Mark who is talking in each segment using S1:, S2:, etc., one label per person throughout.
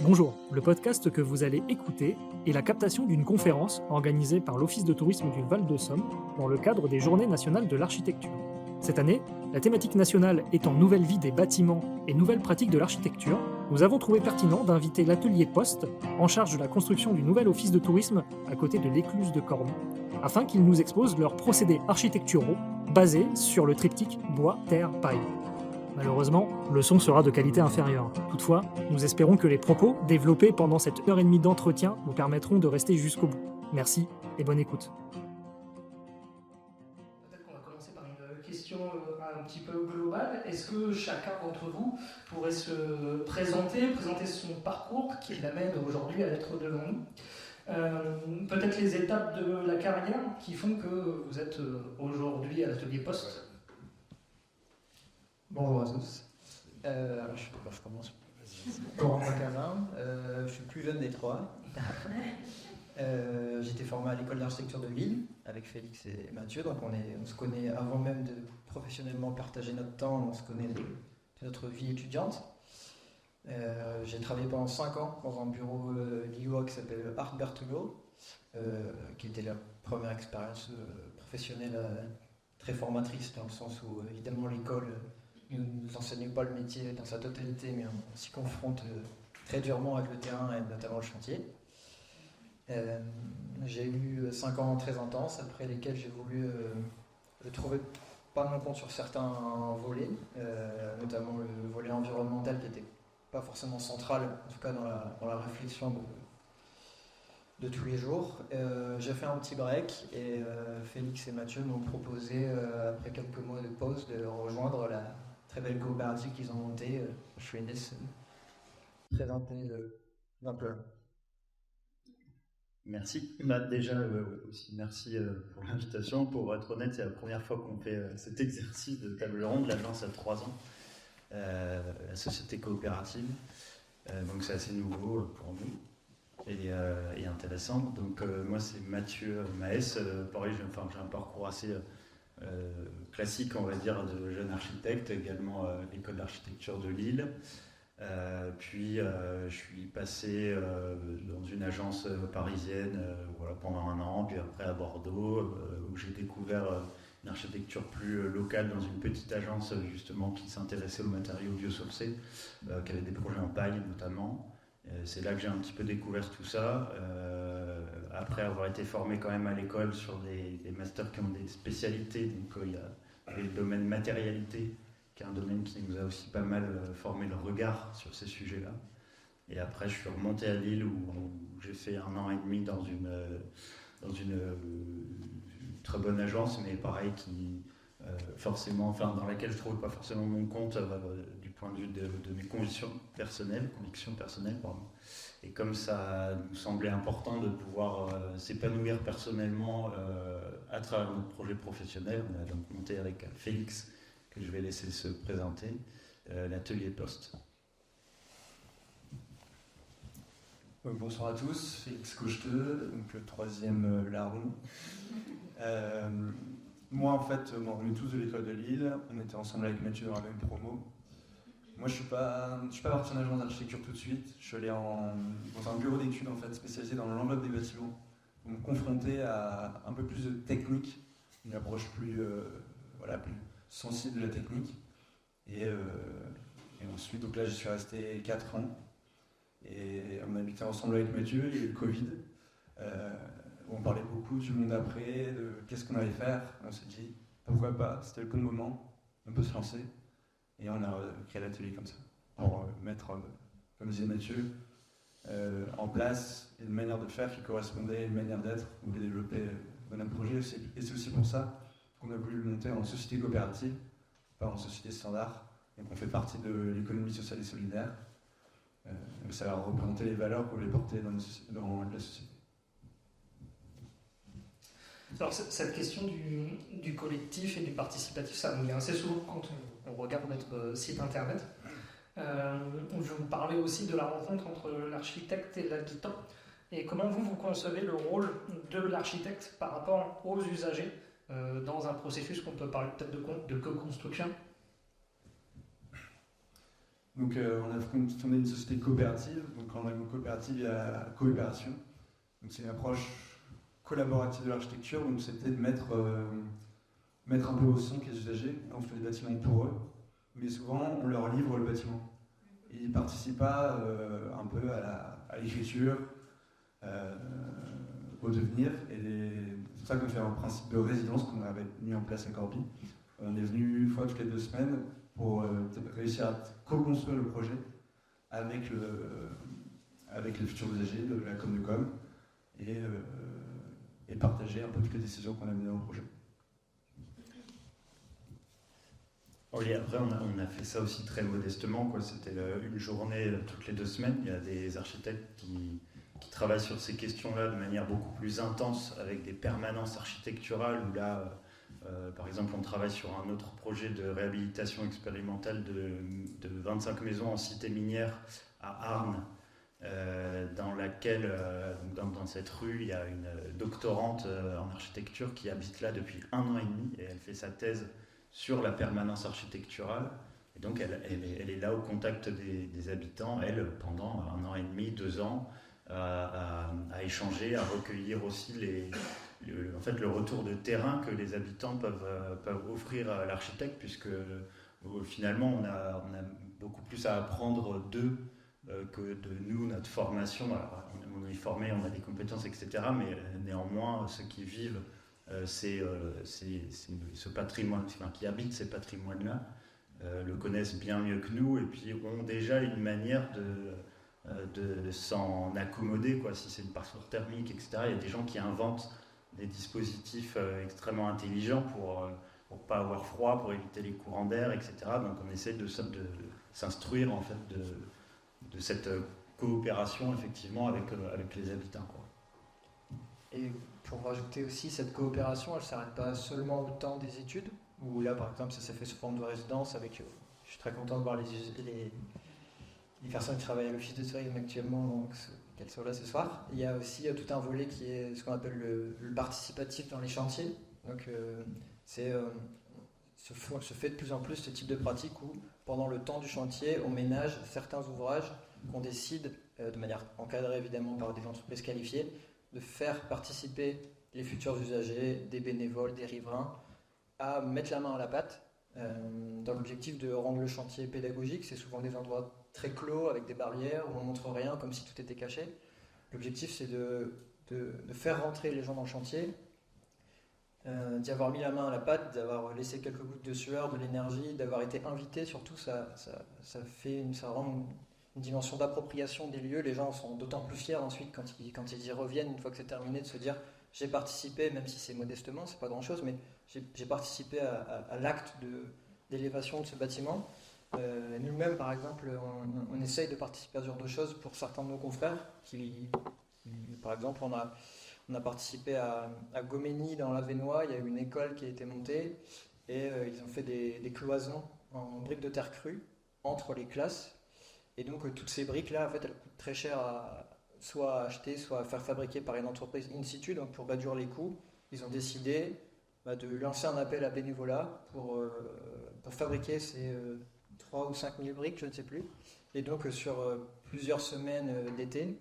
S1: Bonjour, le podcast que vous allez écouter est la captation d'une conférence organisée par l'Office de tourisme du Val-de-Somme dans le cadre des Journées nationales de l'architecture. Cette année, la thématique nationale étant nouvelle vie des bâtiments et nouvelles pratiques de l'architecture, nous avons trouvé pertinent d'inviter l'atelier Poste, en charge de la construction du nouvel office de tourisme à côté de l'écluse de Corne, afin qu'ils nous exposent leurs procédés architecturaux basés sur le triptyque bois, terre, paille. Malheureusement, le son sera de qualité inférieure. Toutefois, nous espérons que les propos développés pendant cette heure et demie d'entretien nous permettront de rester jusqu'au bout. Merci et bonne écoute.
S2: Peut-être qu'on va commencer par une question un petit peu globale. Est-ce que chacun d'entre vous pourrait se présenter son parcours qui l'amène aujourd'hui à être devant nous, peut-être les étapes de la carrière qui font que vous êtes aujourd'hui à l'atelier Poste.
S3: Bonjour à tous. Je commence. Corentin Cazin, je suis plus jeune des trois. J'étais formé à l'école d'architecture de Lille avec Félix et Mathieu, donc on se connaît avant même de professionnellement partager notre temps, on se connaît de notre vie étudiante. J'ai travaillé pendant 5 ans dans un bureau lillois qui s'appelle Art Berthelot, qui était la première expérience professionnelle très formatrice, dans le sens où évidemment l'école ne nous enseigne pas le métier dans sa totalité, mais on s'y confronte très durement avec le terrain et notamment le chantier. J'ai eu 5 ans très intenses, après lesquels j'ai voulu trouver pas mon compte sur certains volets, notamment le volet environnemental qui n'était pas forcément central, en tout cas dans la réflexion de tous les jours. J'ai fait un petit break et Félix et Mathieu m'ont proposé, après quelques mois de pause, de rejoindre la très belle coopérative qu'ils ont montée. Je suis présenter un peu.
S4: Merci. Déjà, aussi merci pour l'invitation. Pour être honnête, c'est la première fois qu'on fait cet exercice de table ronde. L'agence a 3 ans, la société coopérative. Donc c'est assez nouveau pour nous et intéressant. Donc moi, c'est Mathieu Maes. Pareil, j'ai un parcours assez classique, on va dire, de jeune architecte, également l'école d'architecture de Lille. Puis je suis passé dans une agence parisienne pendant 1 an, puis après à Bordeaux, où j'ai découvert une architecture plus locale dans une petite agence justement qui s'intéressait aux matériaux biosourcés, qui avait des projets en paille notamment. C'est là que j'ai un petit peu découvert tout ça, après avoir été formé quand même à l'école sur des masters qui ont des spécialités, donc il y a le domaine matérialité, qui est un domaine qui nous a aussi pas mal formé le regard sur ces sujets-là. Et après, je suis remonté à Lille où j'ai fait 1 an et demi dans une très bonne agence, mais pareil, dans laquelle je ne trouvais pas forcément mon compte du point de vue de mes convictions personnelles. Et comme ça nous semblait important de pouvoir s'épanouir personnellement à travers notre projet professionnel, on a donc monté avec Félix, que je vais laisser se présenter, l'atelier Poste.
S5: Bonsoir à tous, Félix Cocheteux, donc le 3e larron. Moi en fait, on est tous de l'école de Lille, on était ensemble avec Mathieu dans la même promo. Moi je suis pas parti en agence d'architecture tout de suite, je suis allé dans un bureau d'études en fait, spécialisé dans l'enveloppe des bâtiments, pour me confronter à un peu plus de technique, une approche plus sensible de la technique. Et ensuite, donc là, je suis resté 4 ans. Et on habitait ensemble avec Mathieu, il y a eu le Covid. On parlait beaucoup du monde après, de qu'est-ce qu'on allait faire. On s'est dit, pourquoi pas, c'était le bon moment, on peut se lancer. Et on a créé l'atelier comme ça, pour mettre, comme disait Mathieu, en place une manière de faire qui correspondait à une manière d'être. On voulait développer un projet. Et c'est aussi pour ça qu'on a voulu le monter en société coopérative, pas en société standard. Donc on fait partie de l'économie sociale et solidaire. Ça va représenter les valeurs qu'on voulait porter dans la société.
S2: Alors cette question du collectif et du participatif, ça revient assez souvent quand on regarde notre site internet. Je vous parlais aussi de la rencontre entre l'architecte et l'habitant. Et comment vous concevez le rôle de l'architecte par rapport aux usagers dans un processus qu'on peut parler peut-être de co-construction?
S5: Donc on a fondé une société coopérative. Donc quand on a une coopérative, il y a coopération. Donc c'est une approche collaborative de l'architecture. Donc c'était de mettre un peu au centre les usagers. On fait des bâtiments pour eux, mais souvent on leur livre le bâtiment. Et ils ne participent pas un peu à l'écriture, au devenir. Et c'est pour ça qu'on fait un principe de résidence qu'on avait mis en place à Corby. On est venu une fois toutes les 2 semaines pour réussir à co-construire le projet avec les futurs usagers de la com et partager un peu toutes les décisions qu'on a menées dans le projet.
S4: Oui, après on a fait ça aussi très modestement, quoi. C'était une journée toutes les 2 semaines. Il y a des architectes qui travaillent sur ces questions-là de manière beaucoup plus intense, avec des permanences architecturales, où là, par exemple, on travaille sur un autre projet de réhabilitation expérimentale de 25 maisons en cité minière à Arnes, dans laquelle, dans cette rue, il y a une doctorante en architecture qui habite là depuis 1 an et demi, et elle fait sa thèse sur la permanence architecturale. Et donc elle est là au contact des habitants, elle, pendant 1 an et demi, 2 ans, à échanger, à recueillir aussi le retour de terrain que les habitants peuvent offrir à l'architecte, puisque finalement on a beaucoup plus à apprendre d'eux que de nous, notre formation. Alors, on est formé, on a des compétences, etc. Mais néanmoins, ceux qui vivent ce patrimoine, qui habitent ces patrimoines-là, le connaissent bien mieux que nous, et puis ont déjà une manière de s'en accommoder, quoi. Si c'est une passoire thermique, etc., il y a des gens qui inventent des dispositifs extrêmement intelligents pour pas avoir froid, pour éviter les courants d'air, etc. Donc on essaie de s'instruire en fait de cette coopération effectivement avec les habitants, quoi.
S3: Et pour rajouter aussi, cette coopération, elle ne s'arrête pas seulement au temps des études, où là, par exemple, ça s'est fait sous forme de résidence avec... je suis très content de voir les personnes qui travaillent à l'office de tourisme actuellement, donc qu'elles soient là ce soir. Il y a aussi tout un volet qui est ce qu'on appelle le participatif dans les chantiers. Donc, se fait de plus en plus ce type de pratique où, pendant le temps du chantier, on ménage certains ouvrages qu'on décide, de manière encadrée évidemment par des entreprises qualifiées, de faire participer les futurs usagers, des bénévoles, des riverains, à mettre la main à la pâte, dans l'objectif de rendre le chantier pédagogique. C'est souvent des endroits très clos, avec des barrières, où on ne montre rien, comme si tout était caché. L'objectif, c'est de faire rentrer les gens dans le chantier, d'y avoir mis la main à la pâte, d'avoir laissé quelques gouttes de sueur, de l'énergie, d'avoir été invité. Surtout, ça rend une dimension d'appropriation des lieux. Les gens sont d'autant plus fiers ensuite quand ils y reviennent, une fois que c'est terminé, de se dire j'ai participé, même si c'est modestement, c'est pas grand chose, mais j'ai participé à l'acte d'élévation de ce bâtiment. Nous-mêmes, par exemple, on essaye de participer à ce genre de choses pour certains de nos confrères par exemple, on a participé à Gomény dans l'Avesnois. Il y a eu une école qui a été montée et ils ont fait des cloisons en briques de terre crue entre les classes. Et donc toutes ces briques-là, en fait, elles coûtent très cher à soit acheter, soit à faire fabriquer par une entreprise in situ. Donc pour réduire les coûts, ils ont décidé de lancer un appel à bénévolat pour fabriquer ces 3 ou 5 000 briques, je ne sais plus. Et donc sur plusieurs semaines d'été,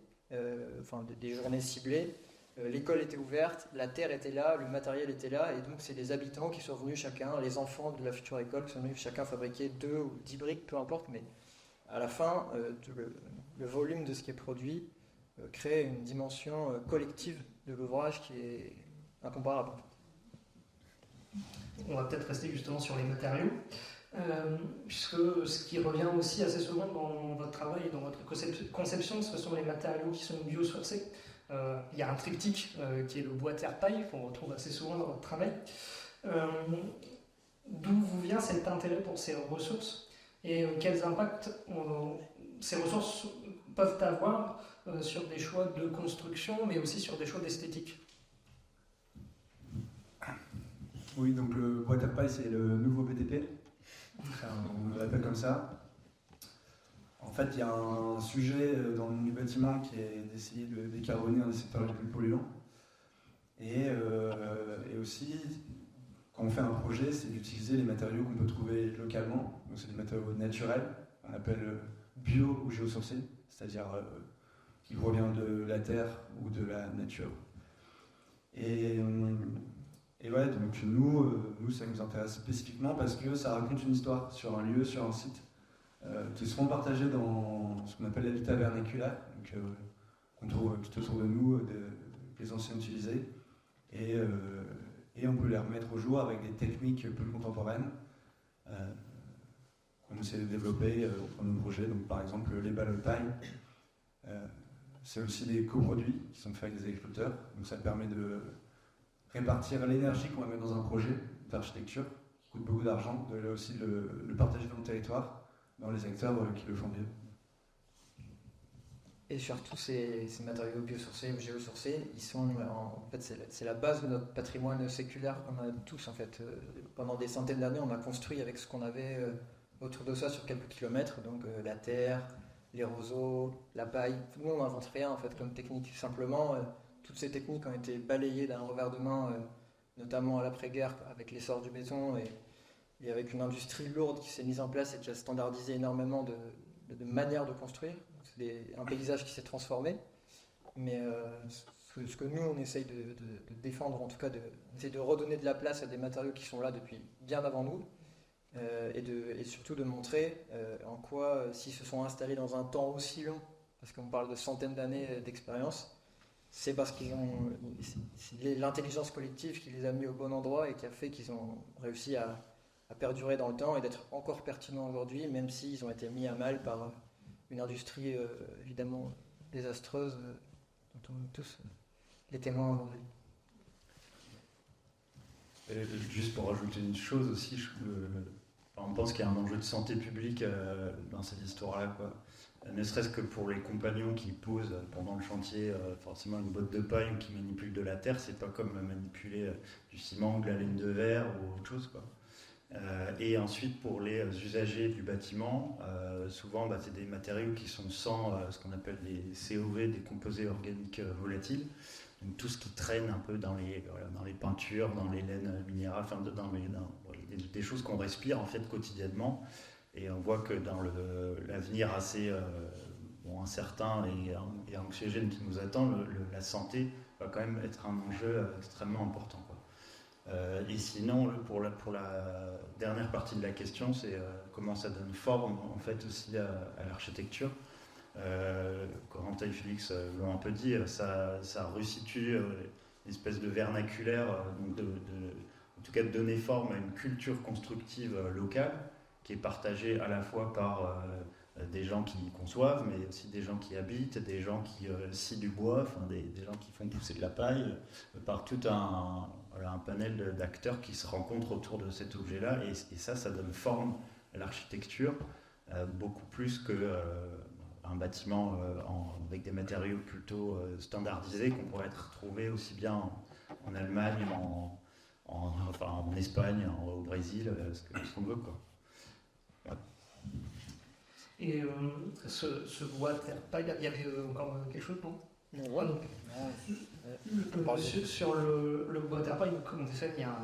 S3: des journées ciblées, l'école était ouverte, la terre était là, le matériel était là, et donc c'est les habitants qui sont venus chacun, les enfants de la future école qui sont venus chacun fabriquer 2 ou 10 briques, peu importe, mais à la fin, le volume de ce qui est produit crée une dimension collective de l'ouvrage qui est incomparable.
S2: On va peut-être rester justement sur les matériaux, puisque ce qui revient aussi assez souvent dans votre travail et dans votre conception, ce sont les matériaux qui sont biosourcés. Il y a un triptyque qui est le bois terre paille qu'on retrouve assez souvent dans votre travail. D'où vous vient cet intérêt pour ces ressources et quels impacts ces ressources peuvent avoir sur des choix de construction, mais aussi sur des choix d'esthétique?
S5: Oui, donc le bois terre paille, c'est le nouveau BTP. On l'appelle comme ça. En fait, il y a un sujet dans le monde du bâtiment qui est d'essayer de décarboner un des secteurs les plus polluants. Et aussi, quand on fait un projet, c'est d'utiliser les matériaux qu'on peut trouver localement. Donc, c'est des matériaux naturels. On appelle bio ou géosourcé, c'est-à-dire qui provient de la terre ou de la nature. Et ouais, donc nous, ça nous intéresse spécifiquement parce que ça raconte une histoire sur un lieu, sur un site, qui seront partagés dans ce qu'on appelle l'habitat vernaculaire, donc qu'on trouve tout autour de nous, des anciens utilisés, et on peut les remettre au jour avec des techniques plus contemporaines qu'on essaie de développer dans nos projets. Donc par exemple les balles de paille, c'est aussi des coproduits qui sont faits avec des agriculteurs, donc ça permet de répartir l'énergie qu'on va mettre dans un projet d'architecture qui coûte beaucoup d'argent, de là aussi le partager dans le territoire, dans les acteurs qui le font bien.
S3: Et surtout ces matériaux biosourcés ou géosourcés, ils sont en fait c'est la base de notre patrimoine séculaire qu'on a tous en fait. Pendant des centaines d'années, on a construit avec ce qu'on avait autour de ça sur quelques kilomètres, donc la terre, les roseaux, la paille. Nous on n'invente rien en fait comme technique. Simplement, toutes ces techniques ont été balayées d'un revers de main, notamment à l'après-guerre avec l'essor du béton et avec une industrie lourde qui s'est mise en place et qui a standardisé énormément de manières de construire. C'est un paysage qui s'est transformé, mais ce que nous on essaye de défendre, en tout cas on essaye de redonner de la place à des matériaux qui sont là depuis bien avant nous, et surtout de montrer en quoi, s'ils se sont installés dans un temps aussi long, parce qu'on parle de centaines d'années d'expérience, c'est parce c'est l'intelligence collective qui les a mis au bon endroit et qui a fait qu'ils ont réussi à perdurer dans le temps et d'être encore pertinents aujourd'hui, même s'ils ont été mis à mal par une industrie évidemment désastreuse dont on est tous les témoins aujourd'hui.
S4: Juste pour rajouter une chose aussi, on pense qu'il y a un enjeu de santé publique dans cette histoire-là, quoi. Ne serait-ce que pour les compagnons qui posent pendant le chantier forcément une botte de paille ou qui manipulent de la terre, c'est pas comme manipuler du ciment ou de la laine de verre ou autre chose, quoi. Et ensuite pour les usagers du bâtiment, souvent c'est des matériaux qui sont sans ce qu'on appelle des COV, des composés organiques volatiles, donc tout ce qui traîne un peu dans les peintures, dans les laines minérales, enfin des choses qu'on respire en fait quotidiennement. Et on voit que dans l'avenir assez incertain et anxiogène qui nous attend, la santé va quand même être un enjeu extrêmement important, quoi. Et sinon, pour la dernière partie de la question, c'est comment ça donne forme en fait aussi à l'architecture. Corentin et Félix l'ont un peu dit, ça resitue une espèce de vernaculaire, en tout cas de donner forme à une culture constructive locale qui est partagée à la fois par des gens qui conçoivent, mais aussi des gens qui habitent, des gens qui scient du bois, enfin des gens qui font pousser de la paille, par tout un panel d'acteurs qui se rencontrent autour de cet objet-là, et ça donne forme à l'architecture, beaucoup plus qu'un bâtiment avec des matériaux plutôt standardisés qu'on pourrait retrouver aussi bien en Allemagne, en Espagne, au Brésil, ce qu'on veut, quoi.
S2: Et ce bois terre paille, il y avait encore quelque chose, non?
S3: Ouais, donc,
S2: sur le bois terre paille, comme on sait, il y a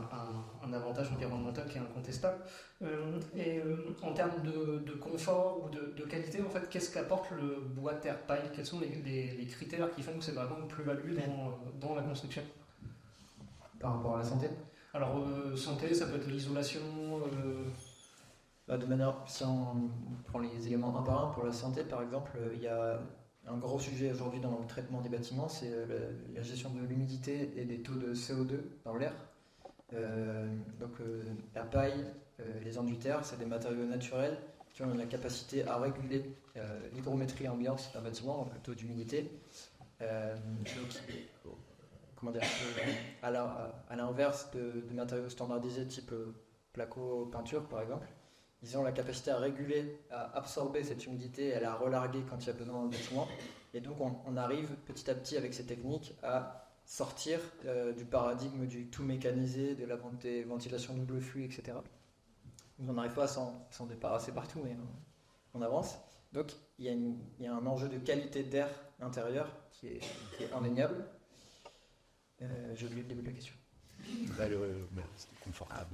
S2: un avantage environnemental qui est incontestable. Et en termes de confort ou de qualité, en fait, qu'est-ce qu'apporte le bois terre paille? Quels sont les critères qui font que c'est vraiment une plus-value dans la construction?
S3: par rapport à la santé.
S2: Alors, santé, ça peut être l'isolation.
S3: De manière, si on prend les éléments un par un, pour la santé par exemple, il y a un gros sujet aujourd'hui dans le traitement des bâtiments, c'est la gestion de l'humidité et des taux de CO2 dans l'air. La paille, les enduits terre, c'est des matériaux naturels qui ont la capacité à réguler l'hygrométrie ambiante d'un bâtiment, donc le taux d'humidité. À l'inverse de matériaux standardisés type placo peinture par exemple, ils ont la capacité à réguler, à absorber cette humidité et à la relarguer quand il y a besoin dans le bâtiment. Et donc on arrive petit à petit avec ces techniques à sortir du paradigme du tout mécanisé, de la ventilation double flux, etc. On n'arrive pas à s'en débarrasser partout, mais on avance. Donc il y a un enjeu de qualité d'air intérieur qui est indéniable. J'ai oublié le début de la question.
S6: C'était confortable.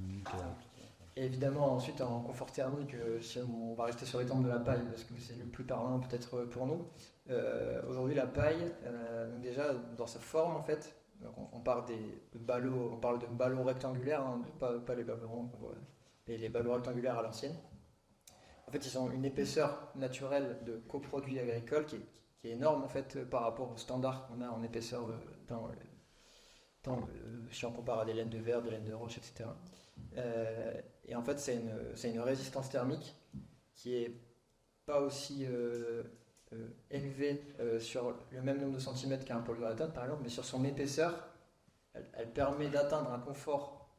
S3: Et évidemment, ensuite, en confort thermique, si on va rester sur l'exemple de la paille, parce que c'est le plus parlant peut-être pour nous. Aujourd'hui, la paille, déjà dans sa forme, en fait, donc on parle de ballots rectangulaires, hein, pas les ballots ronds, les ballots rectangulaires à l'ancienne. En fait, ils ont une épaisseur naturelle de coproduits agricoles qui est énorme en fait par rapport au standard qu'on a en épaisseur si on compare à des laines de verre, des laines de roche, etc. Et en fait, c'est une résistance thermique qui est pas aussi élevée sur le même nombre de centimètres qu'un polyuréthane par exemple, mais sur son épaisseur, elle permet d'atteindre un confort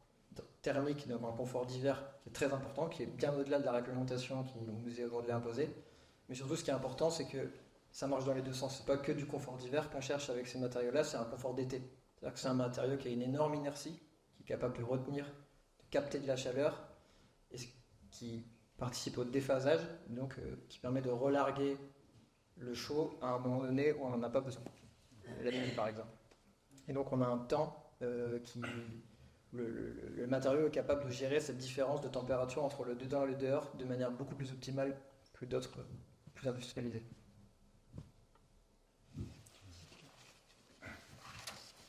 S3: thermique, donc un confort d'hiver qui est très important, qui est bien au-delà de la réglementation qui nous est aujourd'hui imposée. Mais surtout, ce qui est important, c'est que ça marche dans les deux sens. C'est pas que du confort d'hiver qu'on cherche avec ces matériaux-là, c'est un confort d'été. C'est-à-dire que c'est un matériau qui a une énorme inertie, qui est capable de retenir, de capter de la chaleur, et qui participe au déphasage, donc qui permet de relarguer le chaud à un moment donné où on n'en a pas besoin. La nuit, par exemple. Et donc, on a un temps le matériau est capable de gérer cette différence de température entre le dedans et le dehors de manière beaucoup plus optimale que d'autres plus industrialisés.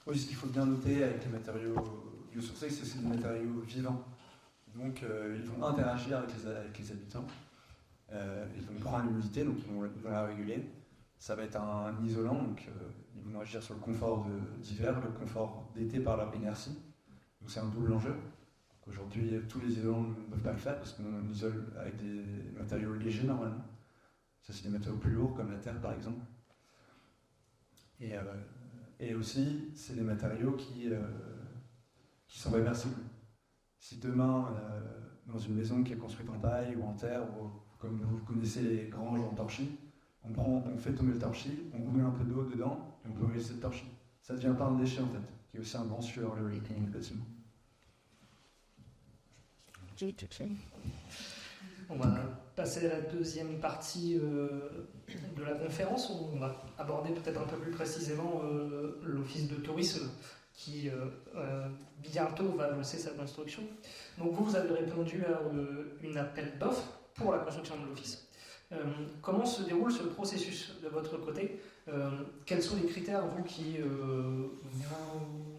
S5: Oui, ce qu'il faut bien noter avec les matériaux biosourcés, c'est que c'est des matériaux vivants. Donc ils vont interagir avec les habitants, ils vont prendre l'humidité, donc ils vont la réguler. Ça va être un isolant, donc ils vont agir sur le confort d'hiver, le confort d'été par leur inertie. Donc c'est un double enjeu. Aujourd'hui, tous les isolants ne peuvent pas le faire parce qu'on isole avec des matériaux légers normalement. Ça, c'est des matériaux plus lourds comme la terre par exemple. Et aussi, c'est des matériaux qui sont réversibles. Si demain, dans une maison qui est construite en paille ou en terre, ou comme vous connaissez les granges en torchis, on fait tomber le torchis, on met un peu d'eau dedans et on peut réaliser le torchis. Ça devient pas un déchet en fait, qui est aussi un bon sur le recycling du bâtiment.
S2: On va passer à la deuxième partie de la conférence. On va aborder peut-être un peu plus précisément l'office de tourisme qui bientôt va lancer sa construction. Donc vous avez répondu à une appel d'offres pour la construction de l'office. Comment se déroule ce processus de votre côté? Quels sont les critères, vous, qui vous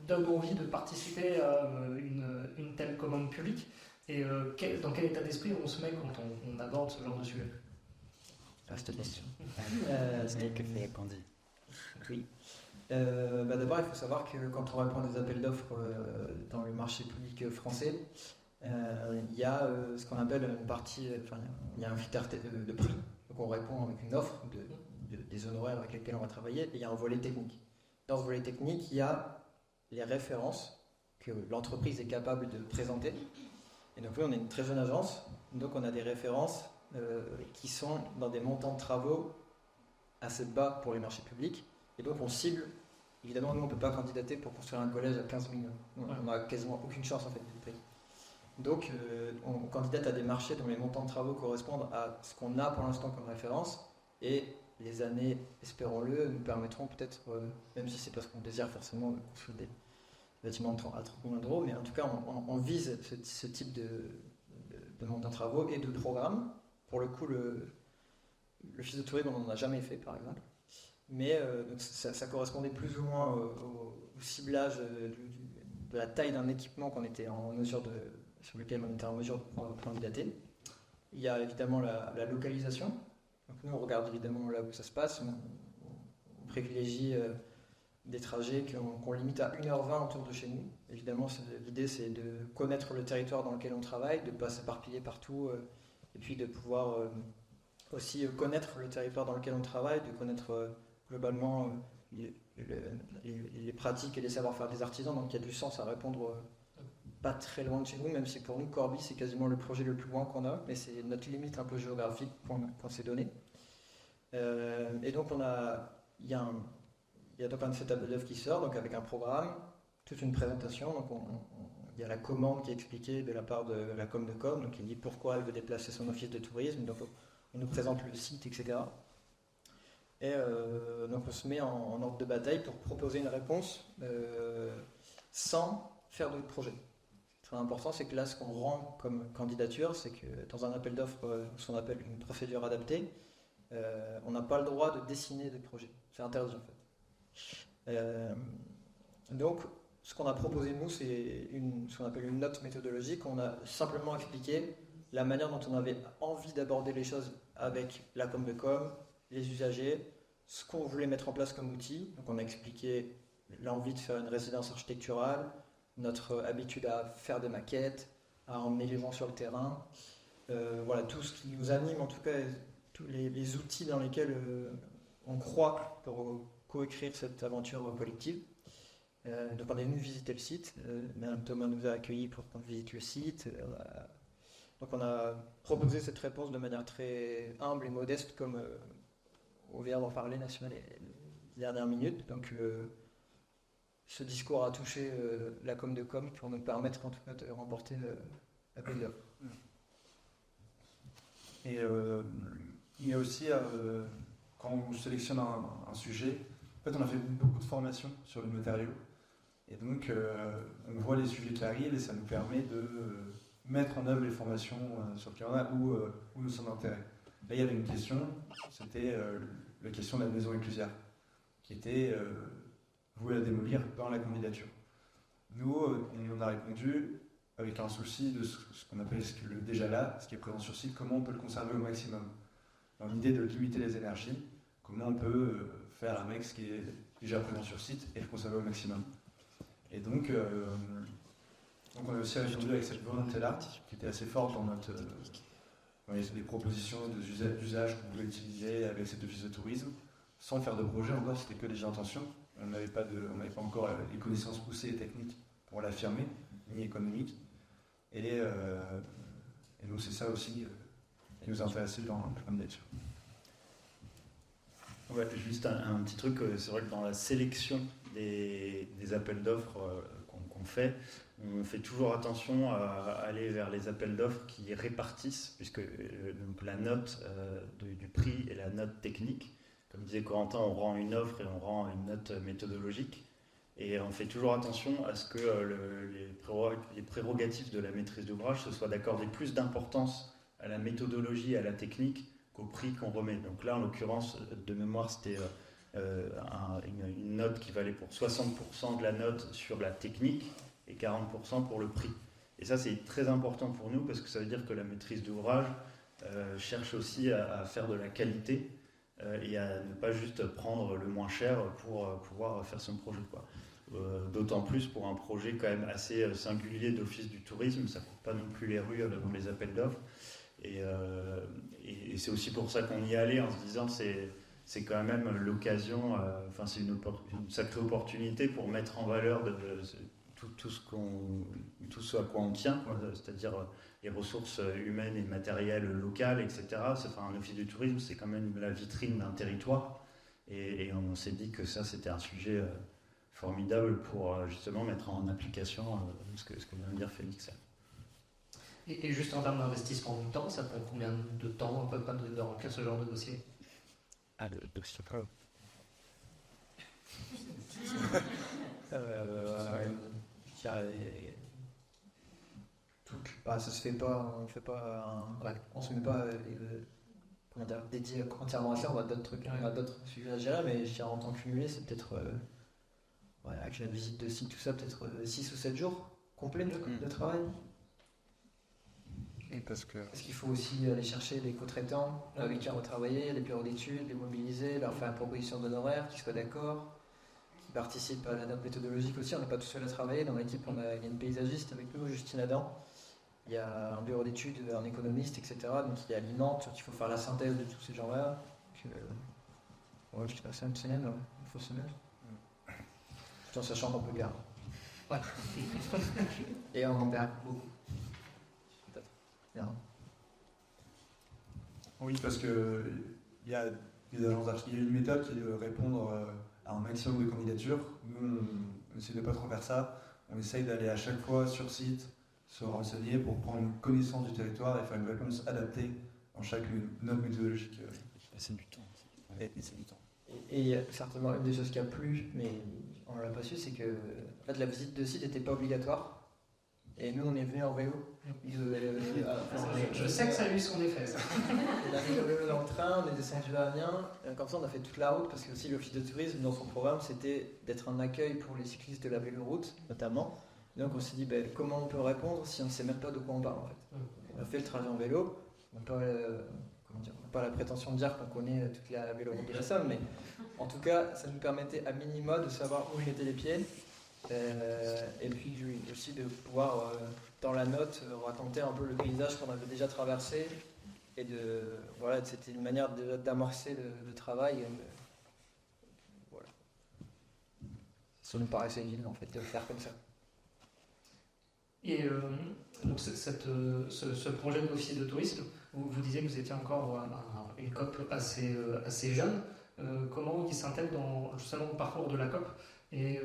S2: donnent envie de participer à une telle commande publique? Et dans quel état d'esprit on se met quand on aborde ce genre de sujet?
S3: Vaste question.
S4: Que fait Candy?
S3: Oui. D'abord, il faut savoir que quand on répond à des appels d'offres dans le marché public français, il y a ce qu'on appelle une partie, il y a un critère de prix. Donc on répond avec une offre des honoraires avec lesquels on va travailler, et il y a un volet technique. Dans ce volet technique, il y a les références que l'entreprise est capable de présenter. Et donc oui, on est une très jeune agence, donc on a des références qui sont dans des montants de travaux assez bas pour les marchés publics. Et donc on cible, évidemment nous on ne peut pas candidater pour construire un collège à 15 millions. On n'a quasiment aucune chance en fait du prix. Donc on candidate à des marchés dont les montants de travaux correspondent à ce qu'on a pour l'instant comme référence. Et les années, espérons-le, nous permettront peut-être, même si c'est parce qu'on désire forcément construire des bâtiments à 30 millions d'euros, mais en tout cas on vise ce type de montant de travaux et de programmes. Pour le coup, l'office de tourisme, on n'en a jamais fait par exemple. Mais donc ça correspondait plus ou moins au ciblage de la taille d'un équipement qu'on était en mesure sur lequel on était en mesure de candidater. Il y a évidemment la localisation. Donc nous on regarde évidemment là où ça se passe. On privilégie des trajets qu'on limite à 1h20 autour de chez nous. Évidemment, l'idée c'est de connaître le territoire dans lequel on travaille, de ne pas s'éparpiller partout, et puis de pouvoir aussi connaître le territoire dans lequel on travaille, de connaître globalement les pratiques et les savoir-faire des artisans. Donc il y a du sens à répondre pas très loin de chez nous, même si pour nous Corbie c'est quasiment le projet le plus loin qu'on a, mais c'est notre limite un peu géographique qu'on s'est donné. Et donc il y a donc un set appel d'offres qui sort, donc avec un programme, toute une présentation. Donc il y a la commande qui est expliquée de la part de la com de com, donc il dit pourquoi elle veut déplacer son office de tourisme. Donc on nous présente le site, etc. Et donc on se met en ordre de bataille pour proposer une réponse sans faire de projet. très important, c'est que là, ce qu'on rend comme candidature, c'est que dans un appel d'offres, ce qu'on appelle une procédure adaptée, on n'a pas le droit de dessiner des projets. C'est interdit en fait. Donc, ce qu'on a proposé nous, c'est ce qu'on appelle une note méthodologique. On a simplement expliqué la manière dont on avait envie d'aborder les choses avec la com de com, les usagers, ce qu'on voulait mettre en place comme outil. Donc, on a expliqué l'envie de faire une résidence architecturale, notre habitude à faire des maquettes, à emmener les gens sur le terrain. Voilà, tout ce qui nous anime, en tout cas, tous les outils dans lesquels on croit pour coécrire cette aventure collective. Donc on est venu visiter le site, Madame Thomas nous a accueillis pour qu'on visite le site. Donc on a proposé cette réponse de manière très humble et modeste, comme on vient d'en parler national les dernières minutes. Donc ce discours a touché la com de com pour nous permettre en tout cas de remporter l'appel d'offres.
S5: Et il y a aussi, quand on sélectionne un sujet, en fait on a fait beaucoup de formations sur le matériau. Et donc on voit les sujets qui arrivent et ça nous permet de mettre en œuvre les formations sur lesquelles on a où nous sommes d'intérêt. Là il y avait une question, c'était la question de la maison inclusive, qui était vouée à démolir dans la candidature. Nous, on a répondu avec un souci de ce qu'on appelle le déjà là, ce qui est présent sur site, comment on peut le conserver au maximum. Dans l'idée de limiter les énergies, comment on peut faire avec ce qui est déjà présent sur site et le conserver au maximum. Et donc on a aussi répondu avec cette volonté-là, qui était assez forte dans les propositions d'usage qu'on voulait utiliser avec cette office de tourisme, sans faire de projet, en gros c'était que des intentions. On n'avait pas encore les connaissances poussées et techniques pour l'affirmer, ni économiques. Et donc c'est ça aussi qui nous intéressait dans la candidature.
S4: Ouais, juste un petit truc, c'est vrai que dans la sélection des appels d'offres qu'on fait, on fait toujours attention à aller vers les appels d'offres qui répartissent, puisque donc la note du prix et la note technique, comme disait Corentin, on rend une offre et on rend une note méthodologique. Et on fait toujours attention à ce que les prérogatives de la maîtrise d'ouvrage, ce soit d'accorder plus d'importance à la méthodologie et à la technique qu'au prix qu'on remet. Donc là, en l'occurrence, de mémoire, c'était une note qui valait pour 60% de la note sur la technique et 40% pour le prix. Et ça, c'est très important pour nous parce que ça veut dire que la maîtrise d'ouvrage cherche aussi à faire de la qualité et à ne pas juste prendre le moins cher pour pouvoir faire son projet, quoi. D'autant plus pour un projet quand même assez singulier d'office du tourisme, ça ne court pas non plus les rues dans les appels d'offres. Et c'est aussi pour ça qu'on y allait en se disant c'est quand même l'occasion, c'est une sacrée opportunité pour mettre en valeur tout ce à quoi on tient, c'est-à-dire les ressources humaines et matérielles locales, etc. Un office du tourisme, c'est quand même la vitrine d'un territoire. Et on s'est dit que ça, c'était un sujet formidable pour justement mettre en application ce que vient de dire Félix.
S2: Et juste en termes d'investissement de temps, ça prend combien de temps à peu près de remplir ce genre de dossier?
S6: Le dossier
S3: ça se fait pas, on se met pas dédié entièrement à ça, on a d'autres trucs, on a d'autres sujets à gérer, mais je dirais en temps cumulé, c'est peut-être, avec la visite de site, tout ça, peut-être 6 ou 7 jours complets de travail.
S6: Et parce
S3: qu'il faut aussi aller chercher les co-traitants avec qui on va travailler, les bureaux d'études, les mobiliser, leur faire une proposition d'honoraires, qu'ils soient d'accord, qui participent à la note méthodologique aussi. On n'est pas tout seul à travailler. Dans l'équipe, il y a une paysagiste avec nous, Justine Adam. Il y a un bureau d'études, un économiste, etc. Donc il alimente, il faut faire la synthèse de tous ces gens-là. Je sais pas, c'est une semaine, une fausse semaine. Tout en sachant qu'on peut perdre.
S2: Ouais.
S3: Et on en perd beaucoup. Bien.
S5: Oui, parce que il y a des agences d'archi, il y a une méthode qui est de répondre à un maximum de candidatures. Nous, on essaie de ne pas trop faire ça. On essaye d'aller à chaque fois sur site, se renseigner pour prendre une connaissance du territoire et faire une réponse adaptée dans chaque note méthodologique.
S6: c'est du temps.
S5: Et c'est du temps.
S3: Et il y a certainement une des choses qui a plu, mais on ne l'a pas su, c'est que en fait, la visite de site n'était pas obligatoire. Et nous, on est venus en vélo.
S2: Je sais que ça a eu son effet, ça.
S3: On a mis le vélo dans le train, on est descendu à Amiens. Comme ça, on a fait toute la route parce que aussi l'Office de tourisme, dans son programme, c'était d'être un accueil pour les cyclistes de la véloroute, notamment. Et donc, on s'est dit, comment on peut répondre si on ne sait même pas de quoi on parle, en fait. On a fait le trajet en vélo. On n'a pas la prétention de dire qu'on connaît toute la véloroute de la Somme, mais en tout cas, ça nous permettait à minima de savoir où mettaient les pieds. Et puis aussi de pouvoir, dans la note, raconter un peu le paysage qu'on avait déjà traversé. Et voilà, c'était une manière d'amorcer le travail. Voilà. Ça nous paraissait évident, en fait, de le faire comme ça.
S2: Et donc ce projet d'officier de tourisme, vous disiez que vous étiez encore une COP assez jeune. Comment il s'intègre dans justement le parcours de la COP et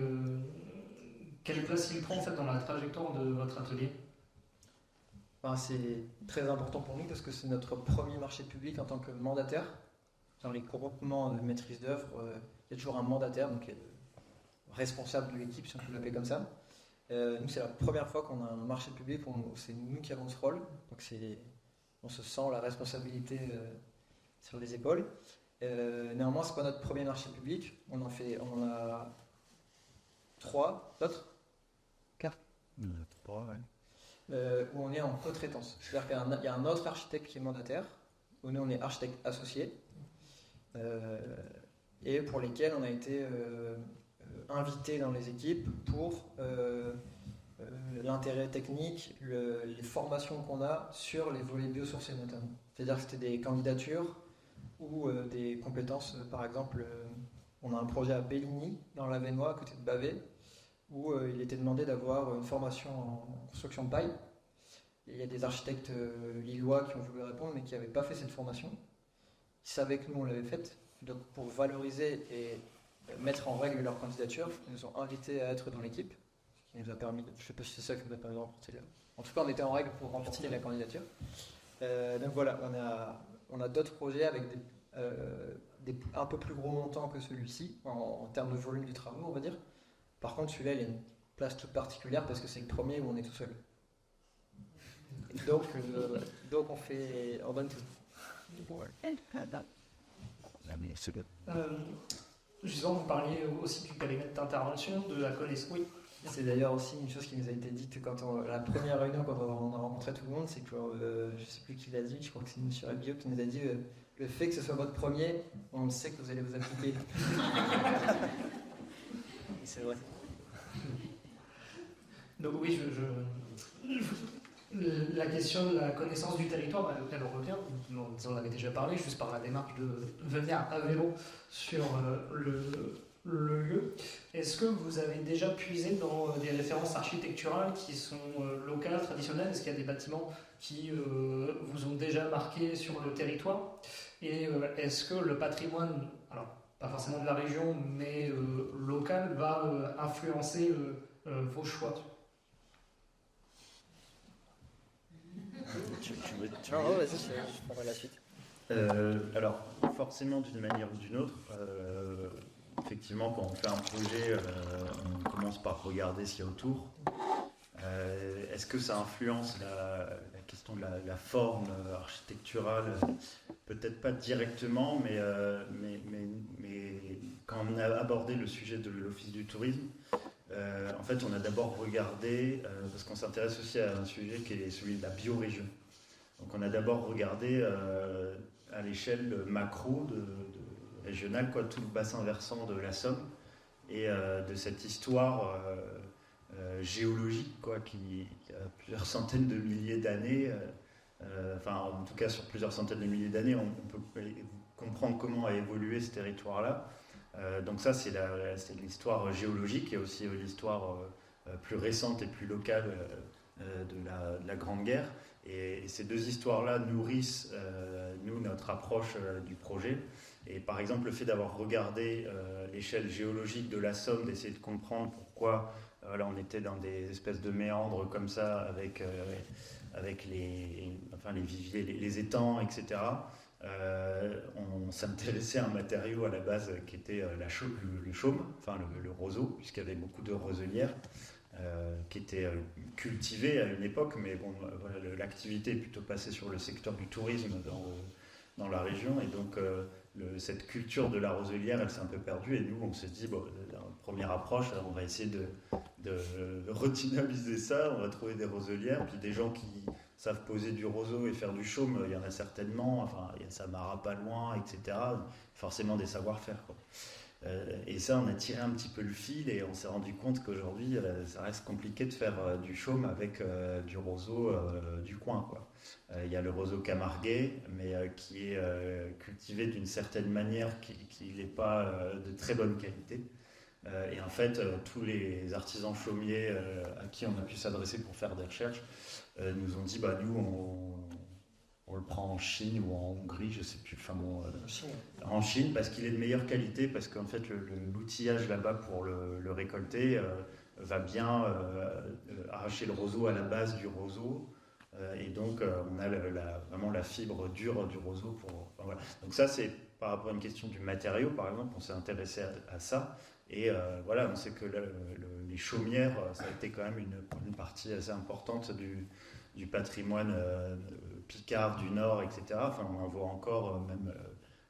S2: quelle place il prend en fait dans la trajectoire de votre atelier?
S3: C'est très important pour nous parce que c'est notre premier marché public en tant que mandataire. Dans les groupements de maîtrise d'œuvre, il y a toujours un mandataire, donc responsable de l'équipe, si on peut l'appeler comme ça. Nous, c'est la première fois qu'on a un marché public, c'est nous qui avons ce rôle, donc on se sent la responsabilité sur les épaules. Néanmoins, c'est pas notre premier marché public, on en a 3 d'autres. 4
S6: 3, ouais.
S3: Où on est en co-traitance. C'est-à-dire qu'il y a un autre architecte qui est mandataire, où nous on est architecte associé, et pour lesquels on a été invité dans les équipes pour l'intérêt technique, les formations qu'on a sur les volets biosourcés notamment. C'est-à-dire que c'était des candidatures ou des compétences, par exemple, on a un projet à Belligny, dans l'Avesnois, à côté de Bavay, où il était demandé d'avoir une formation en construction de paille. Et il y a des architectes lillois qui ont voulu répondre, mais qui n'avaient pas fait cette formation. Ils savaient que nous, on l'avait faite. Donc, pour valoriser et mettre en règle leur candidature, ils nous ont invités à être dans l'équipe, ce qui nous a permis, je ne sais pas si c'est ça qui nous a permis de remporter en tout cas, on était en règle pour remporter la candidature. Donc voilà, on a d'autres projets avec des un peu plus gros montants que celui-ci, en termes de volume du travaux, on va dire. Par contre, celui-là, il a une place toute particulière parce que c'est le premier où on est tout seul. Donc on donne tout.
S2: Justement, vous parliez aussi du périmètre d'intervention, de la connaissance. Oui.
S3: C'est d'ailleurs aussi une chose qui nous a été dite la première réunion, quand on a rencontré tout le monde, c'est que je ne sais plus qui l'a dit, je crois que c'est M. Rabiot qui nous a dit le fait que ce soit votre premier, on sait que vous allez vous appliquer. C'est vrai.
S2: Donc oui, la question de la connaissance du territoire, elle revient, on en avait déjà parlé, juste par la démarche de venir à vélo sur le lieu. Est-ce que vous avez déjà puisé dans des références architecturales qui sont locales, traditionnelles? Est-ce qu'il y a des bâtiments qui vous ont déjà marqué sur le territoire? Et est-ce que le patrimoine, alors pas forcément de la région, mais local, va influencer vos choix?
S3: Non, vas-y, je prendrai la suite.
S4: Alors, forcément, d'une manière ou d'une autre, effectivement, quand on fait un projet, on commence par regarder ce qu'il y a autour. Est-ce que ça influence la question de la forme architecturale? Peut-être pas directement, mais quand on a abordé le sujet de l'Office du tourisme, en fait, on a d'abord regardé, parce qu'on s'intéresse aussi à un sujet qui est celui de la biorégion. Donc, on a d'abord regardé à l'échelle macro, régionale, tout le bassin versant de la Somme, et de cette histoire géologique, qui a plusieurs centaines de milliers d'années. En tout cas, sur plusieurs centaines de milliers d'années, on peut comprendre comment a évolué ce territoire-là. Donc ça, c'est l'histoire géologique et aussi l'histoire plus récente et plus locale de la Grande Guerre. Et ces deux histoires-là nourrissent, notre approche du projet. Et par exemple, le fait d'avoir regardé l'échelle géologique de la Somme, d'essayer de comprendre pourquoi on était dans des espèces de méandres comme ça, avec les viviers, les étangs, etc. On s'intéressait à un matériau à la base qui était le chaume, le roseau, puisqu'il y avait beaucoup de roselières. qui était cultivée à une époque, mais bon, voilà, l'activité est plutôt passée sur le secteur du tourisme dans la région, et donc cette culture de la roselière, elle s'est un peu perdue, et nous, on s'est dit, bon, la première approche, on va essayer de redynamiser ça, on va trouver des roselières, puis des gens qui savent poser du roseau et faire du chaume, il y en a certainement, enfin, il y a Samara pas loin, etc., forcément des savoir-faire, quoi. Et ça, on a tiré un petit peu le fil et on s'est rendu compte qu'aujourd'hui, ça reste compliqué de faire du chaume avec du roseau du coin, quoi. Il y a le roseau camarguais, mais qui est cultivé d'une certaine manière qui n'est pas de très bonne qualité. Et en fait, tous les artisans chaumiers à qui on a pu s'adresser pour faire des recherches nous ont dit, bah, nous, on le prend en Chine ou en Hongrie, je sais plus. Enfin bon, en Chine parce qu'il est de meilleure qualité, parce qu'en fait l'outillage là-bas pour le récolter va bien arracher le roseau à la base du roseau, et donc on a vraiment la fibre dure du roseau enfin, voilà. Donc ça, c'est par rapport à une question du matériau, par exemple, on s'est intéressé à ça, et voilà, on sait que les chaumières, ça a été quand même une partie assez importante du patrimoine picard du Nord, etc. Enfin, on en voit encore, même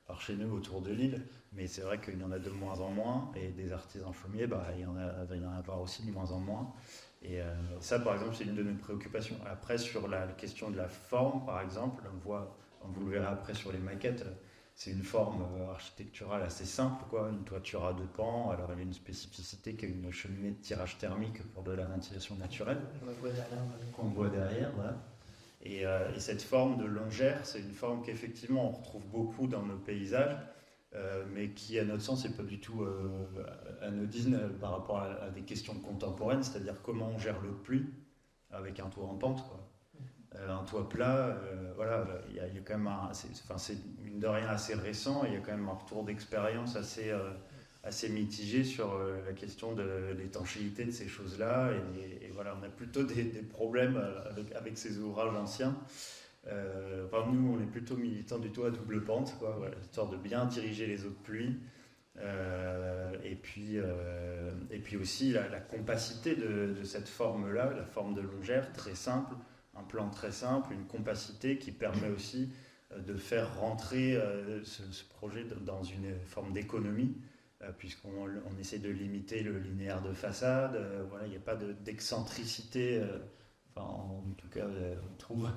S4: par chez nous, autour de l'île, mais c'est vrai qu'il y en a de moins en moins, et des artisans chaumiers, bah, il y en a avoir aussi de moins en moins. Et ça, par exemple, c'est une de nos préoccupations. Après, sur la question de la forme, par exemple, vous le verrez après sur les maquettes, c'est une forme architecturale assez simple, quoi. Une toiture à 2 pans, alors elle a une spécificité qui est une cheminée de tirage thermique pour de la ventilation naturelle, qu'on voit derrière, voilà. Et cette forme de longère, c'est une forme qu'effectivement on retrouve beaucoup dans nos paysages, mais qui, à notre sens, n'est pas du tout anodine par rapport à des questions contemporaines, c'est-à-dire comment on gère l'eau de pluie avec un toit en pente, quoi. Un toit plat, voilà, il y a quand même c'est mine de rien assez récent, et il y a quand même un retour d'expérience assez mitigé sur la question de l'étanchéité de ces choses-là, et voilà, on a plutôt des problèmes avec ces ouvrages anciens. Enfin, nous, on est plutôt militants du toit à double pente, quoi, voilà, histoire de bien diriger les eaux de pluie, et puis aussi la compacité de cette forme-là, la forme de longère très simple, un plan très simple, une compacité qui permet aussi de faire rentrer ce projet dans une forme d'économie, puisqu'on essaie de limiter le linéaire de façade, voilà, il n'y a pas d'excentricité, enfin, en tout cas, on trouve,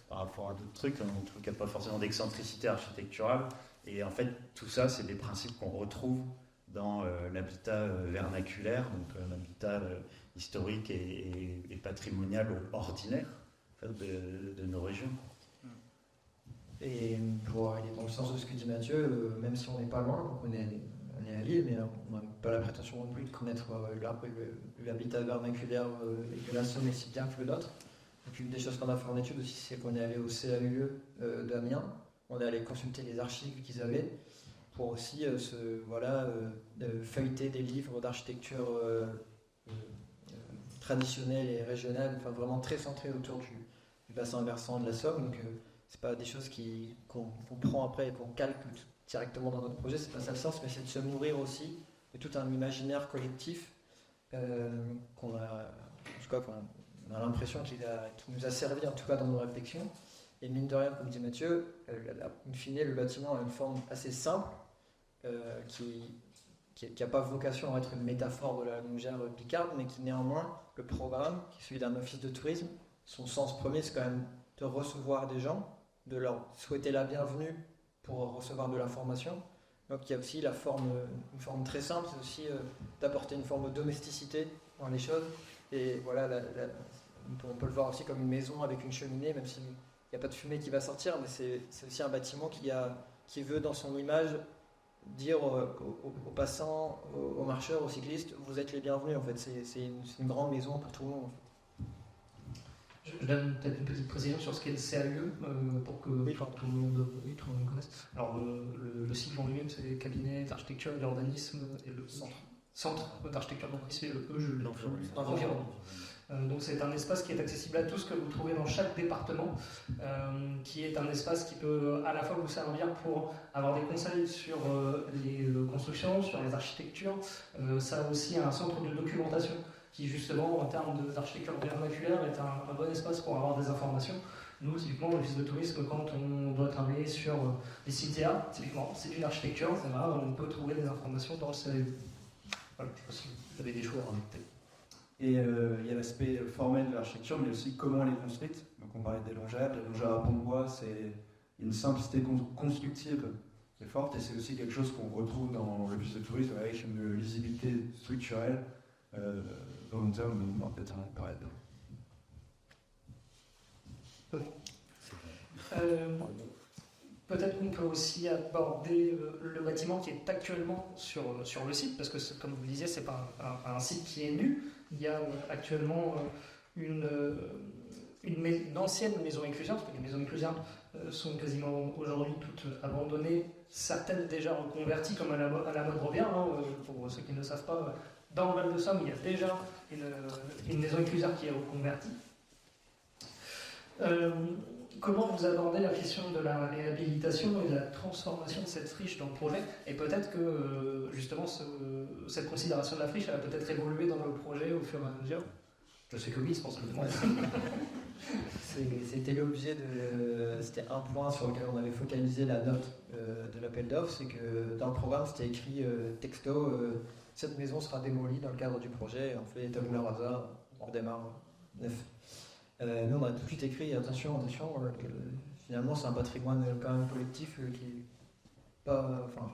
S4: par rapport à d'autres trucs, on trouve qu'il n'y a pas forcément d'excentricité architecturale, et en fait, tout ça, c'est des principes qu'on retrouve dans l'habitat vernaculaire, donc l'habitat historique et patrimonial ordinaire de nos régions.
S3: Et pour aller dans le sens de ce que dit Mathieu, même si on n'est pas loin, on est à Lille, mais on n'a pas la prétention non plus de connaître l'habitat vernaculaire de la Somme aussi bien que le nôtre. Donc une des choses qu'on a fait en étude aussi, c'est qu'on est allé au CAUE d'Amiens, on est allé consulter les archives qu'ils avaient pour aussi feuilleter des livres d'architecture traditionnelle et régionale, enfin vraiment très centrés autour du bassin versant de la Somme. Donc c'est pas des choses qu'on prend après et qu'on calque directement dans notre projet, c'est pas ça le sens, mais c'est de se nourrir aussi de tout un imaginaire collectif qu'on a l'impression qui nous a servi en tout cas dans nos réflexions. Et mine de rien, comme dit Mathieu, in fine, le bâtiment a une forme assez simple qui n'a pas vocation à être une métaphore de la longère picarde, mais qui néanmoins, le programme, qui est celui d'un office de tourisme, son sens premier, c'est quand même de recevoir des gens, de leur souhaiter la bienvenue pour recevoir de l'information. Donc il y a aussi une forme très simple, c'est aussi d'apporter une forme de domesticité dans les choses. Et voilà, on peut le voir aussi comme une maison avec une cheminée, même s'il n'y a pas de fumée qui va sortir, mais c'est aussi un bâtiment qui veut dans son image dire aux passants, aux marcheurs, aux cyclistes, vous êtes les bienvenus en fait. C'est une grande maison pour tout le monde en fait.
S2: Je donne peut-être une petite précision sur ce qu'est le CAUE pour que tout le monde connaisse. Alors le sigle en lui-même, c'est cabinet d'architecture et d'urbanisme, et le centre d'architecture d'urbanisme, et le E, je l'environnement. Donc c'est un espace qui est accessible à tous, que vous trouvez dans chaque département, qui est un espace qui peut à la fois vous servir pour avoir des conseils sur les constructions, sur les architectures. Ça a aussi un centre de documentation qui justement, en termes d'architecture vernaculaire, est un bon espace pour avoir des informations. Nous, typiquement, l'office de tourisme, quand on doit travailler sur les CTA, typiquement, c'est une architecture, c'est vrai, on peut trouver des informations dans le CAU. Voilà, je sais pas si vous avez des choses à rajouter.
S5: Et il y a l'aspect formel de l'architecture, mais aussi comment elle est construite. Donc on parlait des longères. Les longères à pont de bois, c'est une simplicité constructive qui est forte, et c'est aussi quelque chose qu'on retrouve dans l'office de tourisme avec une lisibilité structurelle volontaire, mais on va peut-être en parler.
S2: Peut-être qu'on peut aussi aborder le bâtiment qui est actuellement sur le site, parce que comme vous le disiez, c'est pas un site qui est nu. Il y a actuellement une ancienne maison éclusière, parce que les maisons éclusières sont quasiment aujourd'hui toutes abandonnées, certaines déjà reconverties comme à la mode Robert. Pour ceux qui ne le savent pas, dans le Val-de-Somme, il y a déjà une maison éclusière qui est reconvertie. Comment vous abordez la question de la réhabilitation et de la transformation de cette friche dans le projet? Et peut-être que justement cette considération de la friche, elle a peut-être évolué dans le projet au fur et à mesure. Je sais que oui, c'est pour ça que je demande.
S3: C'était l'objet de. C'était un point sur lequel on avait focalisé la note de l'appel d'offres, c'est que dans le programme c'était écrit texto cette maison sera démolie dans le cadre du projet, on fait tabula rasa, on redémarre neuf. Nous on a tout de suite écrit attention, finalement c'est un patrimoine quand même collectif qui est pas. Enfin,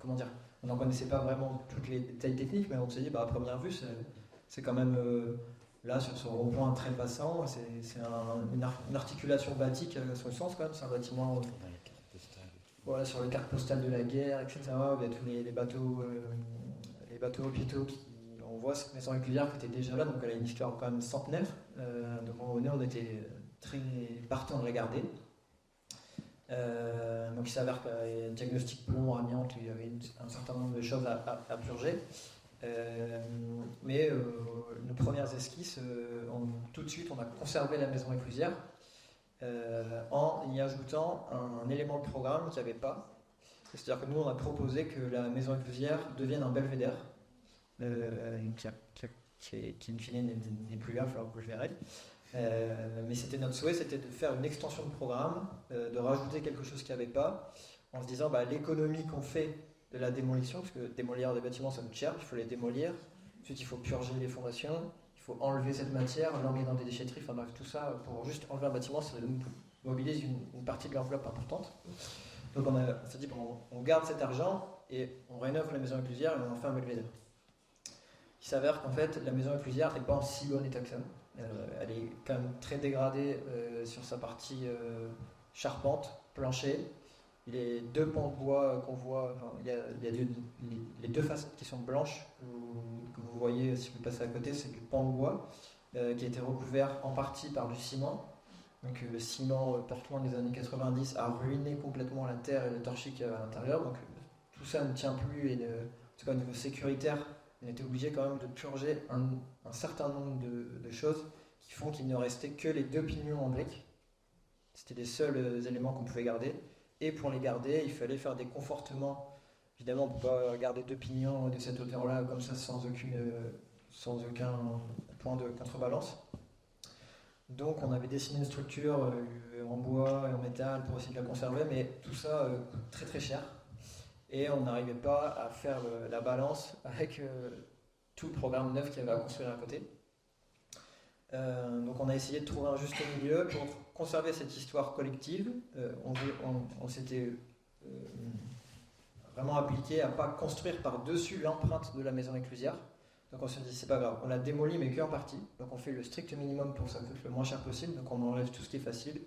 S3: comment dire, on n'en connaissait pas vraiment toutes les détails techniques, mais on s'est dit à première vue c'est quand même. Là, sur ce rond-point très passant, c'est une articulation bâtique à son sens, quand même. C'est un bâtiment voilà, sur les cartes postales de la guerre, etc. Il y a tous les bateaux hôpitaux. On voit cette maison éclusière qui était déjà là, donc elle a une histoire quand même centenaire. Donc on était très partant de la garder. Donc il s'avère qu'il y a un diagnostic plomb, amiante, il y avait un certain nombre de choses à purger. Mais nos premières esquisses, tout de suite on a conservé la maison éclusière en y ajoutant un élément de programme qu'il n'y avait pas. C'est-à-dire que nous on a proposé que la maison éclusière devienne un belvédère qui in fine n'est plus là, il va falloir que je verrai. Mais c'était notre souhait, c'était de faire une extension de programme, de rajouter quelque chose qu'il n'y avait pas, en se disant l'économie qu'on fait de la démolition, parce que démolir des bâtiments ça coûte cher, il faut les démolir, ensuite il faut purger les fondations, il faut enlever cette matière, l'emmener dans des déchetteries, enfin bref, tout ça pour juste enlever un bâtiment, ça nous mobilise une partie de l'enveloppe importante. Donc on s'est dit on garde cet argent et on rénove la maison éclusière et on en fait un belvédère. Il s'avère qu'en fait la maison éclusière n'est pas en si bon état que ça. Elle est quand même très dégradée sur sa partie charpente, plancher. Les deux pans de bois qu'on voit, il y a les deux façades qui sont blanches, que vous voyez si vous passez à côté, c'est du pan de bois qui a été recouvert en partie par du ciment. Donc le ciment portement des années 90 a ruiné complètement la terre et le torchis qu'il y avait à l'intérieur. Donc tout ça ne tient plus et en tout cas au niveau sécuritaire, on était obligé quand même de purger un certain nombre de choses qui font qu'il ne restait que les deux pignons en briques. C'était les seuls éléments qu'on pouvait garder. Et pour les garder, il fallait faire des confortements. Évidemment, on ne peut pas garder deux pignons de cette hauteur-là comme ça sans aucun point de contrebalance. Donc on avait dessiné une structure en bois et en métal pour essayer de la conserver, mais tout ça coûte très très cher. Et on n'arrivait pas à faire la balance avec tout le programme neuf qu'il y avait à construire à côté. Donc on a essayé de trouver un juste milieu pour conserver cette histoire collective. On s'était vraiment appliqué à ne pas construire par-dessus l'empreinte de la maison éclusière. Donc on s'est dit c'est pas grave, on la démolit mais qu'en partie. Donc on fait le strict minimum pour que ça coûte le moins cher possible. Donc on enlève tout ce qui est facile,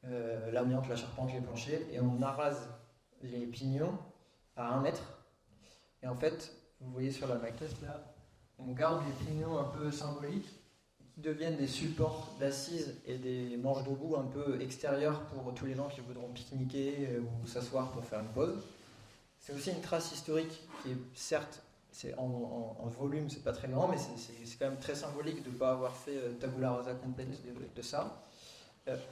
S3: l'amiante, la charpente, les planchers, et on arrase les pignons à 1 mètre. Et en fait, vous voyez sur la maquette là, on garde les pignons un peu symboliques qui deviennent des supports d'assises et des manches debout un peu extérieures pour tous les gens qui voudront pique-niquer ou s'asseoir pour faire une pause. C'est aussi une trace historique qui est certes, c'est en volume, c'est pas très grand, mais c'est quand même très symbolique de ne pas avoir fait tabula rasa complète de ça.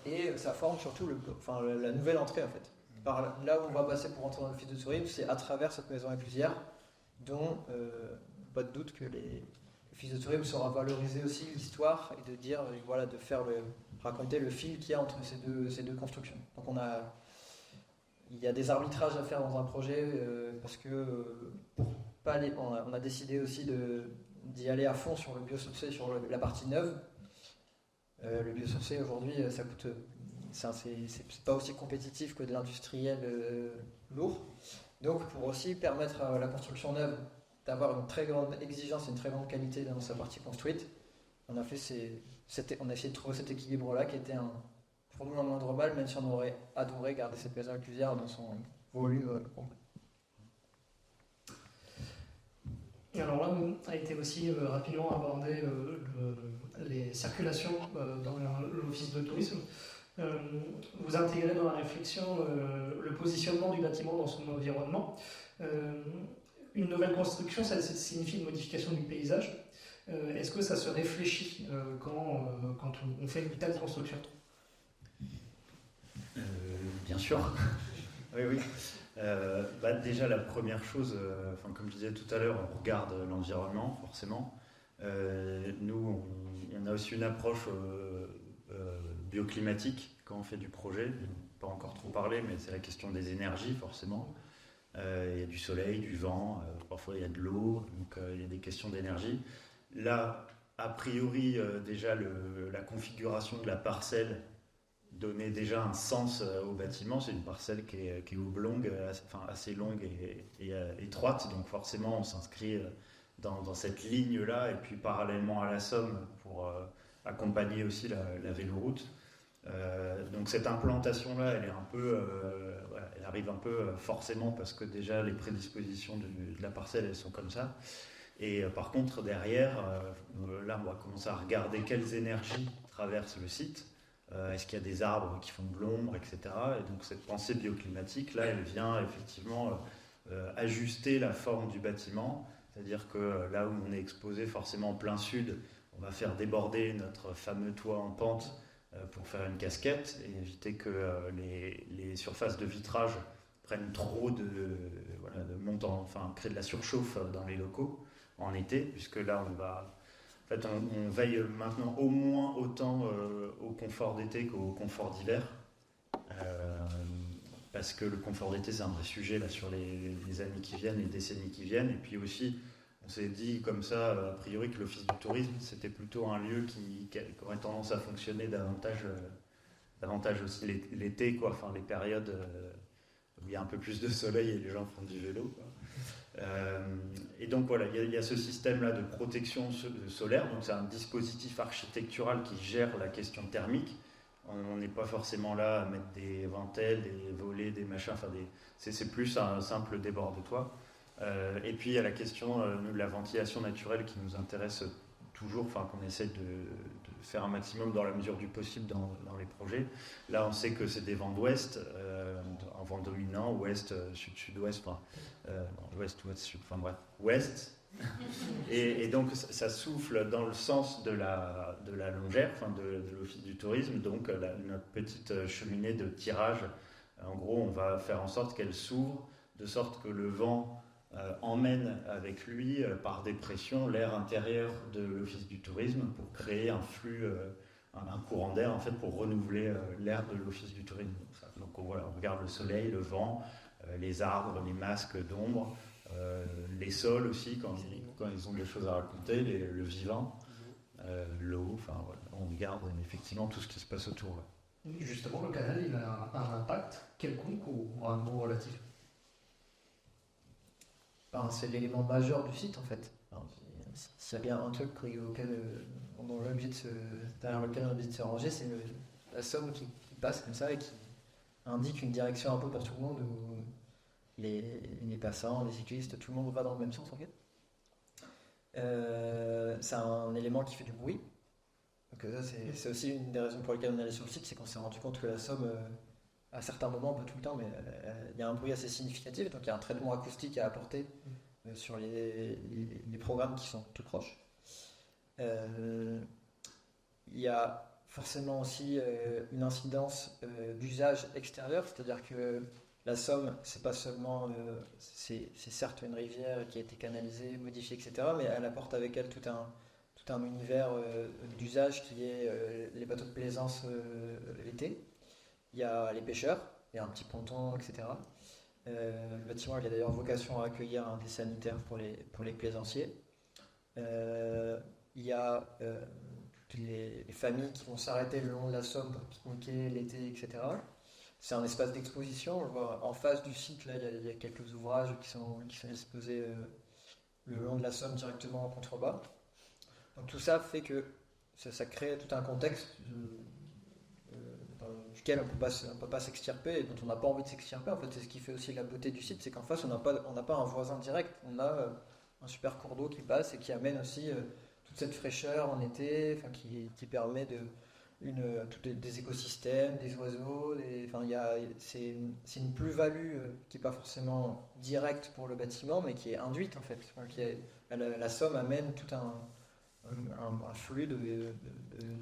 S3: Et ça forme surtout la nouvelle entrée en fait. Par là où on va passer pour entrer dans l'office de tourisme, c'est à travers cette maison éclusière dont pas de doute que les l'office de tourisme saura valoriser aussi l'histoire et de dire, voilà, de faire raconter le fil qu'il y a entre ces deux constructions. Donc il y a des arbitrages à faire dans un projet parce que pour pas aller, on a décidé aussi d'y aller à fond sur le biosourcé, sur la partie neuve. Le biosourcé aujourd'hui, ça coûte, c'est pas aussi compétitif que de l'industriel lourd. Donc pour aussi permettre à la construction neuve d'avoir une très grande exigence et une très grande qualité dans sa partie construite, on a essayé de trouver cet équilibre-là qui était pour nous un moindre mal, même si on aurait adoré garder cette maison inclusière dans son volume complet.
S2: Et alors là, a été aussi rapidement abordé les circulations dans l'office de tourisme. Vous intégrez dans la réflexion le positionnement du bâtiment dans son environnement. Une nouvelle construction, ça signifie une modification du paysage. Est-ce que ça se réfléchit quand on fait une telle construction ?
S4: Bien sûr. Oui. Déjà, la première chose, comme je disais tout à l'heure, on regarde l'environnement, forcément. Nous, on a aussi une approche bioclimatique quand on fait du projet. Pas encore trop parlé, mais c'est la question des énergies, forcément. Il y a du soleil, du vent, parfois il y a de l'eau, donc il y a des questions d'énergie. Là, a priori, déjà, la configuration de la parcelle donnait déjà un sens au bâtiment. C'est une parcelle qui est oblongue, assez longue et étroite, donc forcément on s'inscrit dans cette ligne-là, et puis parallèlement à la Somme pour accompagner aussi la véloroute. Donc cette implantation-là, elle arrive un peu forcément parce que déjà les prédispositions de la parcelle, elles sont comme ça. Et par contre, derrière, là, on va commencer à regarder quelles énergies traversent le site. Est-ce qu'il y a des arbres qui font de l'ombre, etc. Et donc cette pensée bioclimatique, là, elle vient effectivement ajuster la forme du bâtiment. C'est-à-dire que là où on est exposé forcément en plein sud, on va faire déborder notre fameux toit en pente pour faire une casquette et éviter que les surfaces de vitrage prennent trop de montant, créer de la surchauffe dans les locaux en été, puisque là on veille maintenant au moins autant au confort d'été qu'au confort d'hiver, parce que le confort d'été c'est un vrai sujet là sur les années qui viennent, les décennies qui viennent, et puis aussi on s'est dit comme ça a priori que l'office du tourisme c'était plutôt un lieu qui aurait tendance à fonctionner davantage aussi l'été, les périodes où il y a un peu plus de soleil et les gens font du vélo, quoi. Et donc voilà, il y a ce système-là de protection solaire, donc c'est un dispositif architectural qui gère la question thermique. On n'est pas forcément là à mettre des ventelles, des volets, des machins, c'est plus un simple débord de toit. Et puis il y a la question de la ventilation naturelle qui nous intéresse toujours, qu'on essaie de faire un maximum dans la mesure du possible dans les projets. Là on sait que c'est des vents d'ouest, en vent dominant, ouest, sud-sud-ouest, ouest, ouest, sud, ouest. Et donc ça souffle dans le sens de la longère, de l'office du tourisme, donc notre petite cheminée de tirage, en gros on va faire en sorte qu'elle s'ouvre, de sorte que le vent emmène avec lui par des pressions l'air intérieur de l'office du tourisme pour créer un flux, un courant d'air en fait pour renouveler l'air de l'office du tourisme. Donc on regarde le soleil, le vent, les arbres, les masques d'ombre, les sols aussi quand ils ont des choses à raconter, le vivant, l'eau, on regarde effectivement tout ce qui se passe autour.
S2: Justement, le canal, il a un impact quelconque ou un mot relatif?
S3: C'est l'élément majeur du site en fait. S'il y a bien un truc auquel derrière lequel on est obligé de se ranger, c'est la Somme qui passe comme ça et qui indique une direction un peu pour tout le monde où les passants, les cyclistes, tout le monde va dans le même sens en fait. C'est un élément qui fait du bruit. Donc ça c'est aussi une des raisons pour lesquelles on est allé sur le site, c'est qu'on s'est rendu compte que la Somme, à certains moments, pas tout le temps, mais il y a un bruit assez significatif, donc il y a un traitement acoustique à apporter sur les programmes qui sont tout proches. Il y a forcément aussi une incidence d'usage extérieur, c'est-à-dire que la Somme, c'est pas seulement, c'est certes une rivière qui a été canalisée, modifiée, etc., mais elle apporte avec elle tout tout un univers d'usage qui est les bateaux de plaisance l'été. Il y a les pêcheurs, il y a un petit ponton, etc. Le bâtiment il a d'ailleurs vocation à accueillir des sanitaires pour les plaisanciers. Il y a toutes les familles qui vont s'arrêter le long de la Somme pour pique-niquer l'été, etc. C'est un espace d'exposition. On le voit en face du site, là, il y a quelques ouvrages qui sont exposés le long de la Somme directement en contrebas. Donc tout ça fait que ça crée tout un contexte dans duquel on ne peut pas s'extirper et dont on n'a pas envie de s'extirper. En fait, c'est ce qui fait aussi la beauté du site, c'est qu'en face, on n'a pas un voisin direct. On a un super cours d'eau qui passe et qui amène aussi toute cette fraîcheur en été, qui permet des écosystèmes, des oiseaux. C'est une plus-value qui n'est pas forcément directe pour le bâtiment, mais qui est induite en fait. La Somme amène tout un flux de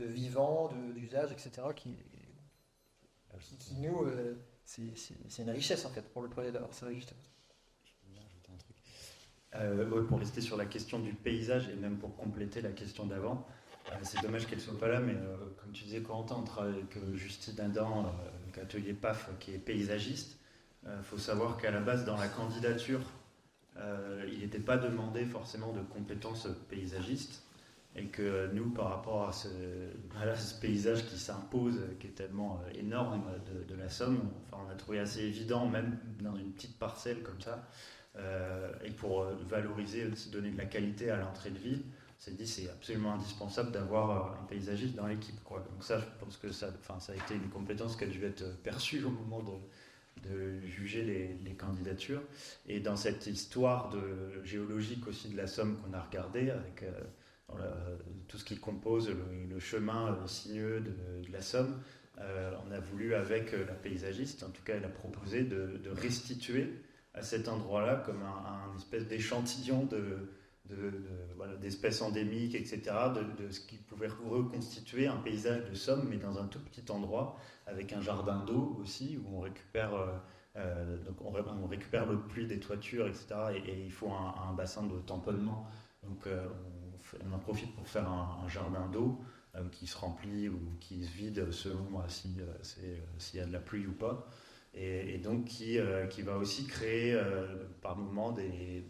S3: vivants, d'usages, etc. qui nous, c'est une richesse en fait pour le projet d'avoir ça juste.
S4: Pour rester sur la question du paysage et même pour compléter la question d'avant, c'est dommage qu'elle ne soit pas là, mais comme tu disais Corentin, on travaille avec Justine Adam, avec Atelier PAF qui est paysagiste. Faut savoir qu'à la base dans la candidature, il n'était pas demandé forcément de compétences paysagistes et que nous par rapport à ce paysage qui s'impose, qui est tellement énorme de la Somme, on a trouvé assez évident même dans une petite parcelle comme ça. Et pour valoriser aussi, donner de la qualité à l'entrée de ville, c'est dit c'est absolument indispensable d'avoir un paysagiste dans l'équipe, quoi. Donc ça, je pense que ça a été une compétence qui a dû être perçue au moment de juger les candidatures. Et dans cette histoire géologique aussi de la Somme qu'on a regardée, avec tout ce qui compose le chemin sinueux de la Somme, on a voulu avec la paysagiste, en tout cas elle a proposé de restituer à cet endroit-là comme un espèce d'échantillon d'espèces endémiques, etc., de ce qui pouvait reconstituer un paysage de Somme, mais dans un tout petit endroit, avec un jardin d'eau aussi, où on récupère l'eau de pluie des toitures, etc., et il faut un bassin de tamponnement. Donc on en profite pour faire un jardin d'eau qui se remplit ou qui se vide selon s'il y a de la pluie ou pas. Et donc qui va aussi créer par moments des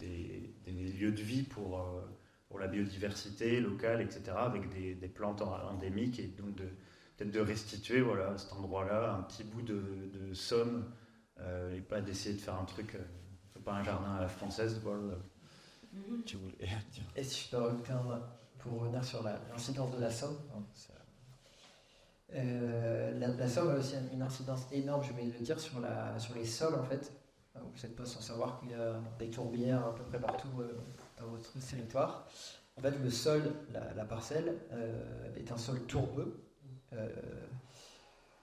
S4: lieux de vie pour la biodiversité locale, etc., avec des plantes endémiques, et donc peut-être de restituer à cet endroit-là un petit bout de Somme, et pas d'essayer de faire un truc, pas un jardin à la française. Tu voulais dire.
S3: Et si je peux rajouter pour revenir sur l'incidence de la Somme, la Somme a aussi une incidence énorme, je vais le dire, sur les sols en fait. Vous n'êtes pas sans savoir qu'il y a des tourbières à peu près partout dans votre territoire. En fait, le sol, la parcelle, est un sol tourbeux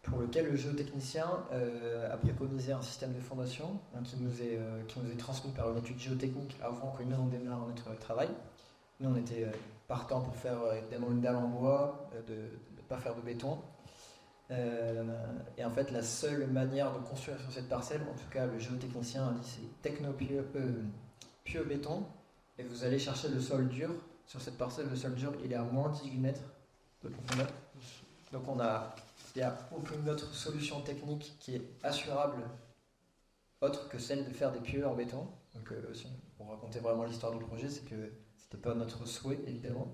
S3: pour lequel le géotechnicien a préconisé un système de fondation qui nous est transmis par une étude géotechnique avant que nous on démarre notre travail. Nous on était partant pour faire évidemment une dalle en bois, de ne pas faire de béton. Et en fait, la seule manière de construire sur cette parcelle, en tout cas le géotechnicien a dit, c'est pieux béton, et vous allez chercher le sol dur. Sur cette parcelle, le sol dur, il est à moins 18 mètres de profondeur. Donc il n'y a aucune autre solution technique qui est assurable autre que celle de faire des pieux en béton. Donc pour raconter vraiment l'histoire du projet, c'est que c'était pas notre souhait évidemment.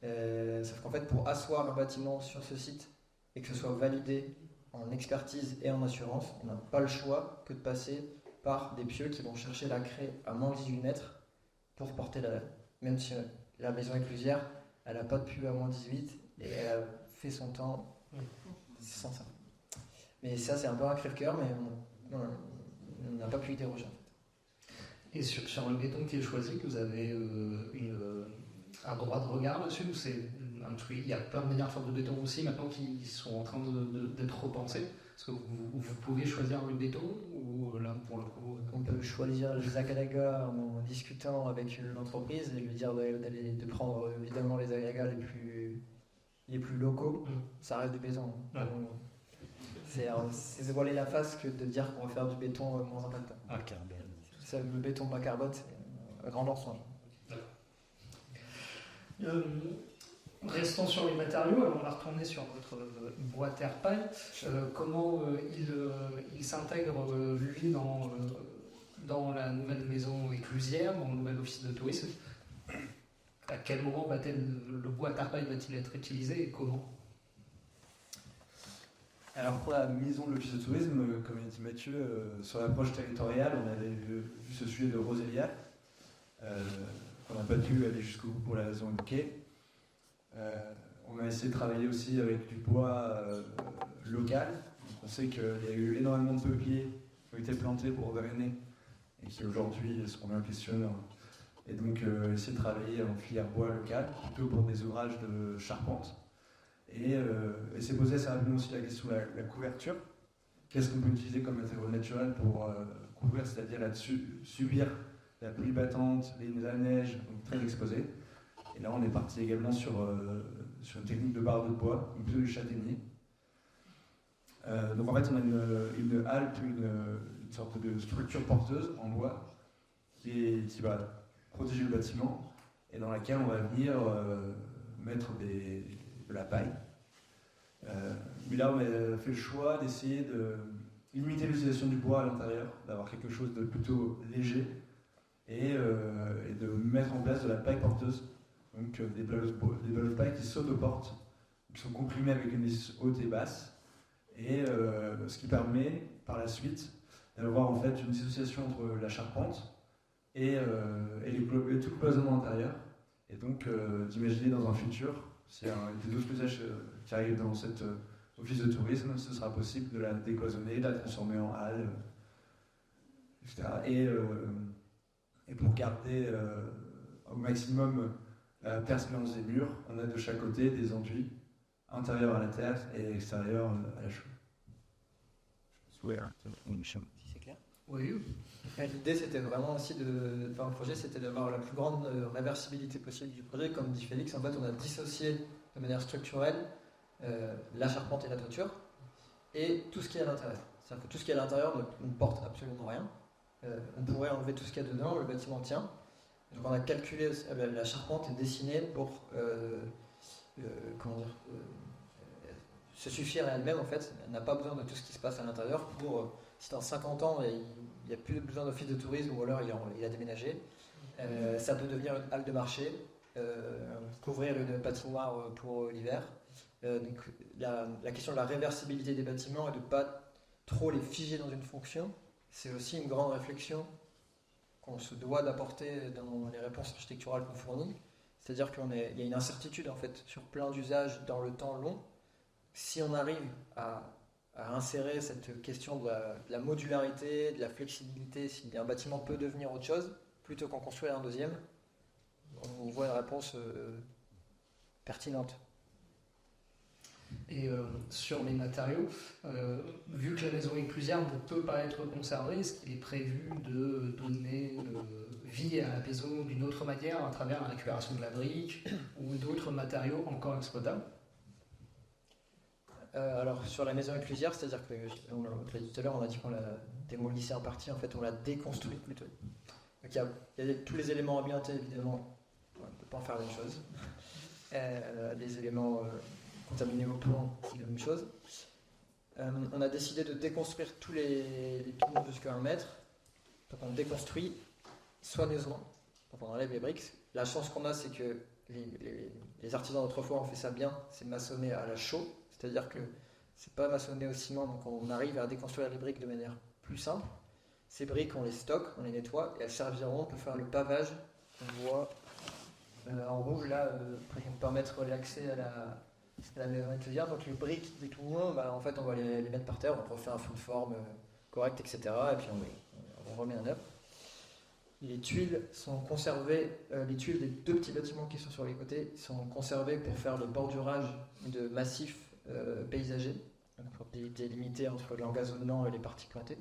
S3: Sauf qu'en fait, pour asseoir un bâtiment sur ce site et que ce soit validé en expertise et en assurance, on n'a pas le choix que de passer par des pieux qui vont chercher la craie à moins 18 mètres pour porter la dalle. Même si la maison éclusière, elle n'a pas de pieux à moins 18 et elle a fait son temps sans ça. Mais ça, c'est un peu un crève-cœur, mais on n'a pas pu y déroger.
S2: Et sur le béton qui est choisi, vous avez un droit de regard dessus, ou c'est un truc, il y a plein de manières de faire de béton aussi maintenant qui sont en train d'être repensées. Est-ce que vous pouvez choisir le béton, ou là pour le coup
S3: on peut choisir les agrégats en discutant avec l'entreprise et lui dire de prendre évidemment les agrégats les plus locaux. Ça reste du béton.
S2: Ouais.
S3: C'est se voiler la face que de dire qu'on va faire du béton moins impactant.
S4: Ah, carbone.
S3: Le béton bas carbone, c'est un grand mensonge.
S2: Restons sur les matériaux, alors on va retourner sur votre bois terre-paille. Comment il s'intègre, lui, dans la nouvelle maison éclusière, dans le nouvel office de tourisme? À quel moment le bois terre-paille va-t-il être utilisé et comment?
S5: Alors pour la maison de l'office de tourisme, comme a dit Mathieu, sur l'approche territoriale, on avait vu ce sujet de Rosélia, qu'on n'a pas pu aller jusqu'au bout pour la raison évoquée. On a essayé de travailler aussi avec du bois local. Donc on sait qu'il y a eu énormément de peupliers qui ont été plantés pour drainer et qui aujourd'hui se remet en question. Et donc essayer de travailler en filière bois local, plutôt pour des ouvrages de charpente. Et s'est posé assez rapidement aussi la question de la couverture. Qu'est-ce qu'on peut utiliser comme matériau naturel pour couvrir, c'est-à-dire subir la pluie battante, la neige, donc très exposé. Et là, on est parti également sur une technique de barre de bois, ou plutôt du châtaignier. Donc en fait, on a une halte, une sorte de structure porteuse en bois qui va protéger le bâtiment et dans laquelle on va venir mettre de la paille. Mais là, on a fait le choix d'essayer de limiter l'utilisation du bois à l'intérieur, d'avoir quelque chose de plutôt léger et de mettre en place de la paille porteuse. Donc des ballots de paille qui sautent aux portes, qui sont comprimés avec une vis haute et basse, et ce qui permet par la suite d'avoir en fait une dissociation entre la charpente et tout le cloisonnement intérieur, et donc d'imaginer dans un futur, s'il y a des autres usages qui arrivent dans cet office de tourisme, ce sera possible de la décloisonner, de la transformer en halle, etc. Et pour garder au maximum la perspirance des murs, on a de chaque côté des enduits, intérieurs à la terre et extérieurs à la chaux.
S3: Si c'est clair.
S2: Oui.
S3: L'idée c'était vraiment aussi le projet c'était d'avoir la plus grande réversibilité possible du projet. Comme dit Félix, en fait on a dissocié de manière structurelle la charpente et la toiture et tout ce qui est à l'intérieur. C'est-à-dire que tout ce qui est à l'intérieur ne porte absolument rien. On pourrait enlever tout ce qu'il y a dedans, le bâtiment tient. Donc on a calculé, la charpente est dessinée pour se suffire à elle-même en fait. Elle n'a pas besoin de tout ce qui se passe à l'intérieur pour, si dans 50 ans il n'y a plus besoin d'office de tourisme ou alors il a déménagé, ça peut devenir une halle de marché, couvrir une patinoire pour l'hiver. Donc la question de la réversibilité des bâtiments et de ne pas trop les figer dans une fonction, c'est aussi une grande réflexion qu'on se doit d'apporter dans les réponses architecturales qu'on fournit. C'est-à-dire qu'il y a une incertitude en fait sur plein d'usages dans le temps long. Si on arrive à insérer cette question de la modularité, de la flexibilité, si un bâtiment peut devenir autre chose, plutôt qu'en construire un deuxième, on voit une réponse pertinente.
S2: Et sur les matériaux, vu que la maison éclusière ne peut pas être conservée, est-ce qu'il est prévu de donner vie à la maison d'une autre manière à travers la récupération de la brique ou d'autres matériaux encore exploitables?
S3: Alors sur la maison éclusière, c'est-à-dire que on l'a dit tout à l'heure, on a dit qu'on la démolissait en partie, en fait on l'a déconstruite plutôt. Donc il y a tous les éléments ambientés évidemment, on ne peut pas en faire la même chose. Les éléments contaminés au plomb, c'est la même chose. On a décidé de déconstruire tous les tours jusqu'à 1 mètre. Donc on déconstruit soigneusement, donc on enlève les briques. La chance qu'on a, c'est que les artisans d'autrefois ont fait ça bien, c'est maçonné à la chaux, c'est-à-dire que c'est pas maçonné au ciment, donc on arrive à déconstruire les briques de manière plus simple. Ces briques, on les stocke, on les nettoie, et elles serviront pour faire le pavage qu'on voit en rouge là, pour permettre l'accès à la maison étudiante. Donc les briques des Toulons, en fait on va les mettre par terre, on refait un fond de forme correct, etc. Et puis on remet un neuf. Les tuiles sont conservées, les tuiles des 2 petits bâtiments qui sont sur les côtés sont conservées pour faire le bordurage de massifs paysagers, donc pour délimiter entre l'engazonnement et les parties pointées.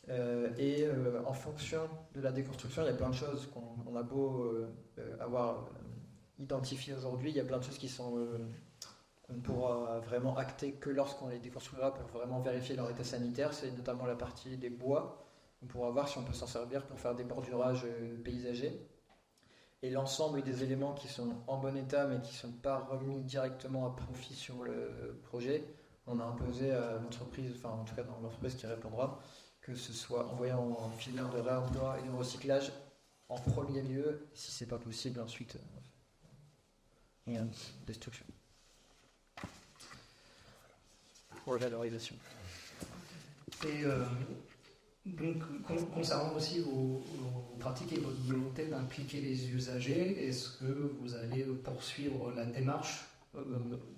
S3: En fonction de la déconstruction, il y a plein de choses qu'on a beau avoir identifiées aujourd'hui, il y a plein de choses qu'on ne pourra vraiment acter que lorsqu'on les déconstruira pour vraiment vérifier leur état sanitaire. C'est notamment la partie des bois. On pourra voir si on peut s'en servir pour faire des bordurages paysagers. et l'ensemble des éléments qui sont en bon état mais qui ne sont pas remis directement à profit sur le projet, on a imposé à l'entreprise, enfin en tout cas dans l'entreprise qui répondra, que ce soit envoyé en filière de réemploi et de recyclage en premier lieu, si c'est pas possible ensuite destruction pour la valorisation.
S2: Et donc, concernant aussi vos pratiques et votre volonté d'impliquer les usagers, est-ce que vous allez poursuivre la démarche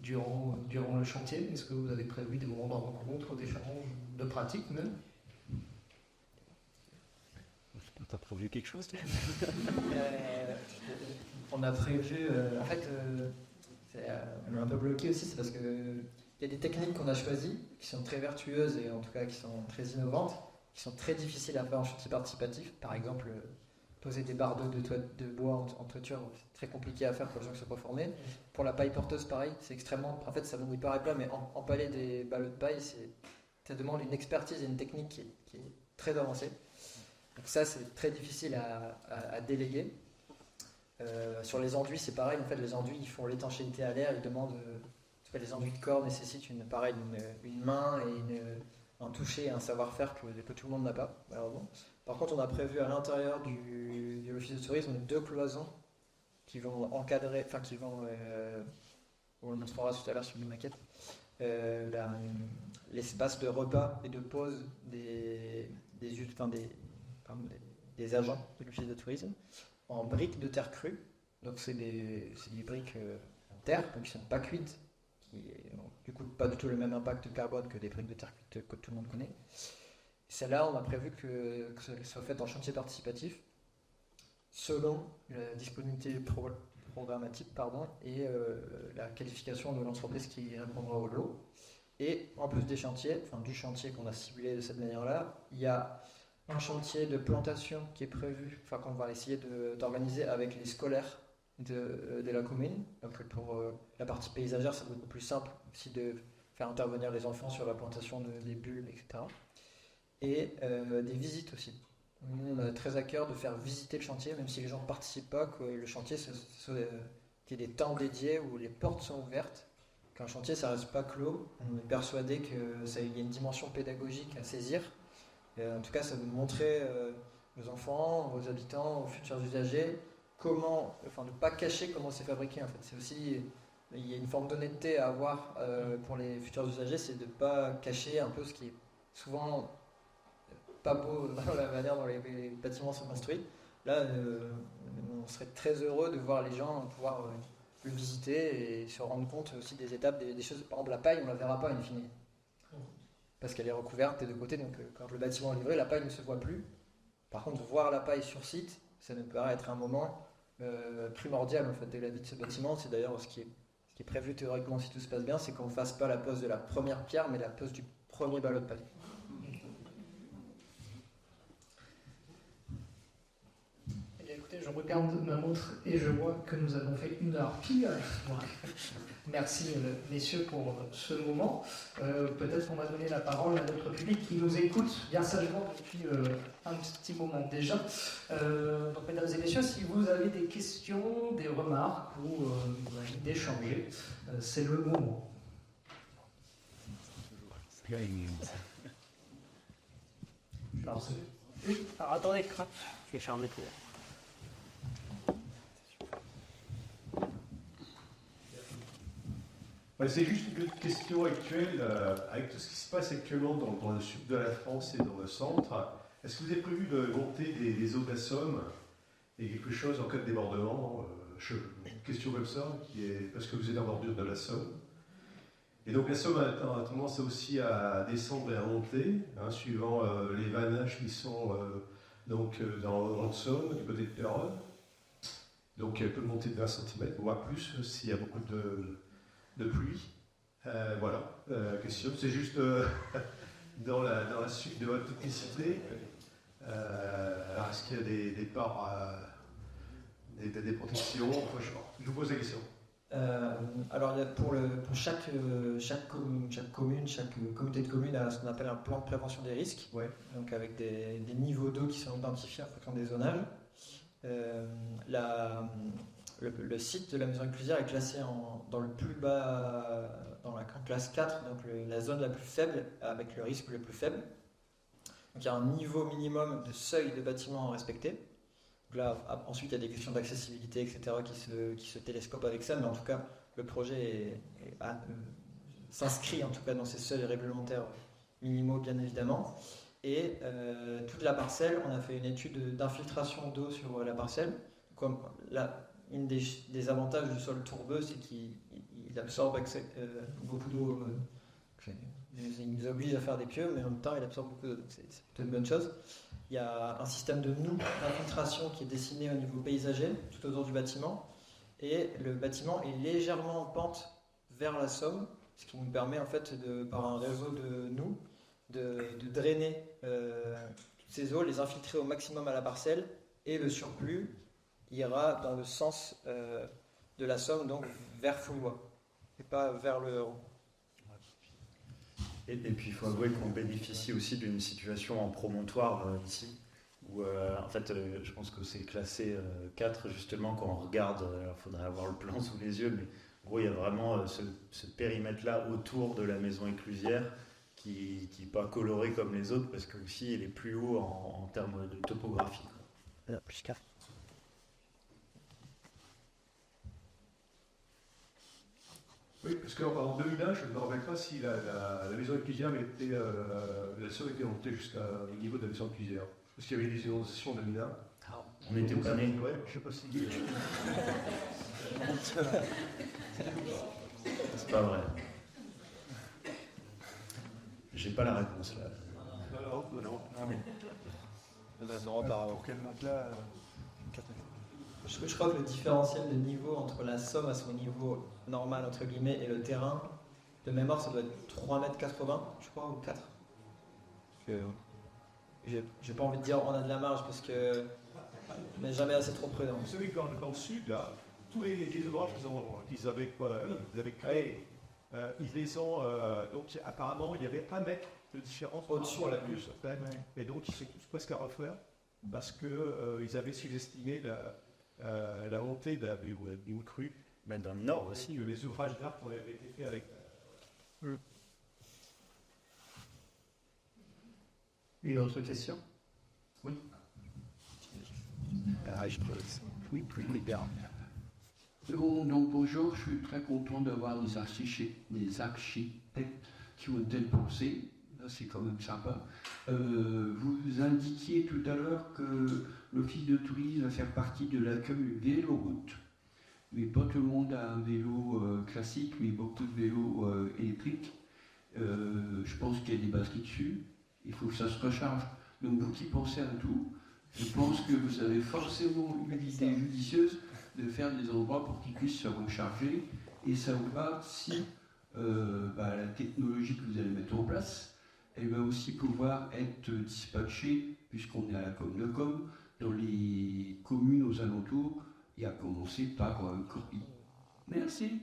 S2: durant le chantier? Est-ce que vous avez prévu des moments de rencontre, d'échange, de pratiques même?
S6: T'as prévu quelque chose, toi?
S3: On a prévu, en fait, on est un peu bloqué aussi, c'est parce que il y a des techniques qu'on a choisies qui sont très vertueuses et en tout cas qui sont très innovantes, qui sont très difficiles à faire en chantier participatif. Par exemple, poser des barres de bois en toiture, c'est très compliqué à faire pour les gens qui ne sont pas formés. Pour la paille porteuse, pareil, c'est extrêmement. En fait, ça vous paraît pas, mais empaler des ballots de paille, ça demande une expertise et une technique qui est très avancée. Donc ça, c'est très difficile à déléguer. Sur les enduits, c'est pareil. En fait, les enduits, ils font l'étanchéité à l'air. Ils demandent. Les enduits de corps nécessitent une main et un toucher et un savoir-faire que tout le monde n'a pas, malheureusement. Par contre, on a prévu à l'intérieur de l'office de tourisme 2 cloisons qui vont encadrer, enfin qui vont, on le montrera tout à l'heure sur les maquettes, l'espace de repas et de pause des agents de l'office de tourisme en briques de terre crue. Donc c'est des briques en terre, donc qui ne sont pas cuites, qui n'ont du coup pas du tout le même impact carbone que des briques de terre cuites que tout le monde connaît. Celle-là, on a prévu que ça soit fait en chantier participatif selon la disponibilité programmatique et la qualification de l'entreprise qui répondra au lot. Et en plus du chantier qu'on a ciblé de cette manière-là, il y a un chantier de plantation qui est prévu, qu'on va essayer d'organiser avec les scolaires de la commune. Donc pour la partie paysagère, c'est beaucoup plus simple aussi de faire intervenir les enfants sur la plantation des bulles, etc. Et des visites aussi. Nous, on a très à cœur de faire visiter le chantier, même si les gens ne participent pas, que le chantier, qu'il y ait des temps dédiés où les portes sont ouvertes. Qu'un chantier, ça ne reste pas clos. On est persuadé qu'il y a une dimension pédagogique à saisir. En tout cas, ça veut montrer aux enfants, aux habitants, aux futurs usagers, ne pas cacher comment c'est fabriqué. En fait, c'est aussi, il y a une forme d'honnêteté à avoir pour les futurs usagers, c'est de ne pas cacher un peu ce qui est souvent pas beau dans la manière dont les bâtiments sont construits. Là, on serait très heureux de voir les gens pouvoir le visiter et se rendre compte aussi des étapes, des choses. Par exemple, la paille, on ne la verra pas in fine. Parce qu'elle est recouverte des deux côtés, donc quand le bâtiment est livré, la paille ne se voit plus. Par contre, voir la paille sur site, ça me paraît être un moment primordial en fait, de la vie de ce bâtiment. C'est d'ailleurs ce qui est prévu théoriquement, si tout se passe bien, c'est qu'on ne fasse pas la pose de la première pierre, mais la pose du premier ballot de paille.
S2: Je regarde ma montre et je vois que nous avons fait 1 heure pile. Merci messieurs pour ce moment. Peut-être qu'on va donner la parole à notre public qui nous écoute bien sagement depuis un petit moment déjà. Donc mesdames et messieurs, si vous avez des questions, des remarques ou envie d'échanger, c'est le moment. Alors attendez, je vais fermer pour.
S7: C'est juste une question actuelle, avec tout ce qui se passe actuellement dans le sud de la France et dans le centre. Est-ce que vous avez prévu de monter des eaux de la Somme et quelque chose en cas de débordement une question comme ça, parce que vous êtes en bordure de la Somme. Et donc la Somme a tendance aussi à descendre et à monter, suivant les vannages qui sont dans le Somme, du côté de Péronne. Donc elle peut monter de 20 cm, voire plus, s'il y a beaucoup de pluie. Voilà, la question, c'est juste dans la suite de votre technicité, est-ce qu'il y a des parts, des protections? Je vous pose la question.
S3: Alors pour chaque commune, chaque comité de communes a ce qu'on appelle un plan de prévention des risques, donc avec des niveaux d'eau qui sont identifiés en fonction des zonages. le site de la maison inclusière est classé dans le plus bas, en classe 4, donc la zone la plus faible, avec le risque le plus faible. Donc il y a un niveau minimum de seuil de bâtiment à respecter. Donc là, ensuite, il y a des questions d'accessibilité, etc., qui se télescopent avec ça, mais en tout cas, le projet s'inscrit en tout cas dans ces seuils réglementaires minimaux, bien évidemment. Et toute la parcelle, on a fait une étude d'infiltration d'eau sur la parcelle. Comme une des avantages du sol tourbeux, c'est qu'il absorbe beaucoup d'eau. Il nous oblige à faire des pieux, mais en même temps, il absorbe beaucoup d'eau. Donc c'est plutôt une bonne chose. Il y a un système de noue d'infiltration qui est dessiné au niveau paysager, tout autour du bâtiment. Et le bâtiment est légèrement en pente vers la Somme, ce qui nous permet, en fait, par un réseau de noues, de drainer toutes ces eaux, les infiltrer au maximum à la parcelle, et le surplus ira dans le sens de la Somme, donc vers Fouillois, et pas vers le Hérault.
S4: Et puis il faut avouer qu'on bénéficie aussi d'une situation en promontoire ici, où en fait je pense que c'est classé 4 justement quand on regarde, alors il faudrait avoir le plan sous les yeux, mais en gros il y a vraiment ce périmètre-là autour de la maison inclusière qui n'est pas coloré comme les autres parce que aussi il est plus haut en termes de topographie.
S6: Plus 4.
S7: Oui, parce qu'en 2001, je ne me rappelle pas si la maison inclusière la Somme était montée jusqu'au niveau de la maison inclusière. Parce qu'il y avait des inondations en 2001.
S4: On était pas nés.
S7: Ouais, je ne sais pas si.
S4: C'est pas vrai. J'ai pas la réponse là.
S7: Non.
S5: Pour quel matelas
S3: Je crois que le différentiel de niveau entre la Somme à son niveau normal, entre guillemets, et le terrain, de mémoire, ça doit être 3,80 m, je crois, ou 4. J'ai pas envie de dire on a de la marge parce que. Mais jamais assez trop prudent.
S7: Vous savez, dans le sud, là, tous les ouvrages qu'ils avaient créés, ils les ont. Donc, apparemment, il y avait 1 mètre de différence
S3: Au-dessus,
S7: par rapport à la plus. Et donc, ils sont tous presque à refaire parce qu'ils avaient sous-estimé la montée de la crue.
S4: Mais dans le nord aussi.
S7: Les ouvrages d'art avaient été faits avec.
S4: Une autre question?
S7: Oui.
S6: Oui, plus bien.
S8: Donc bonjour, je suis très content d'avoir des architectes qui ont dépensé. Là, c'est quand même sympa. Vous indiquiez tout à l'heure que l'Office de tourisme va faire partie de l'accueil Véloroute. Mais pas tout le monde a un vélo classique, mais beaucoup de vélos électriques. Je pense qu'il y a des batteries dessus. Il faut que ça se recharge. Donc vous qui pensez à tout, je pense que vous avez forcément une idée judicieuse de faire des endroits pour qu'ils puissent se recharger et savoir si la technologie que vous allez mettre en place, elle va aussi pouvoir être dispatchée, puisqu'on est à la Com, dans les communes aux alentours, et à commencer par Corpy. Merci.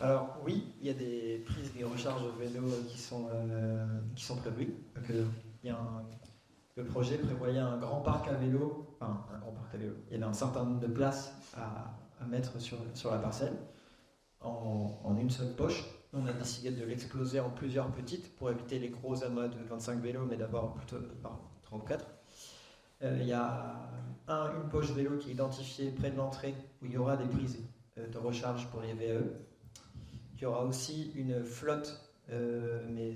S3: Alors oui, il y a des prises de recharge vélo qui sont prévues. Le projet prévoyait un grand parc à vélo, il y avait un certain nombre de places à mettre sur la parcelle en une seule poche. On a décidé de l'exploser en plusieurs petites pour éviter les gros amas de 25 vélos, mais d'abord plutôt par 3 ou 4. Il y a une poche vélo qui est identifiée près de l'entrée où il y aura des prises de recharge pour les VAE. Il y aura aussi une flotte mais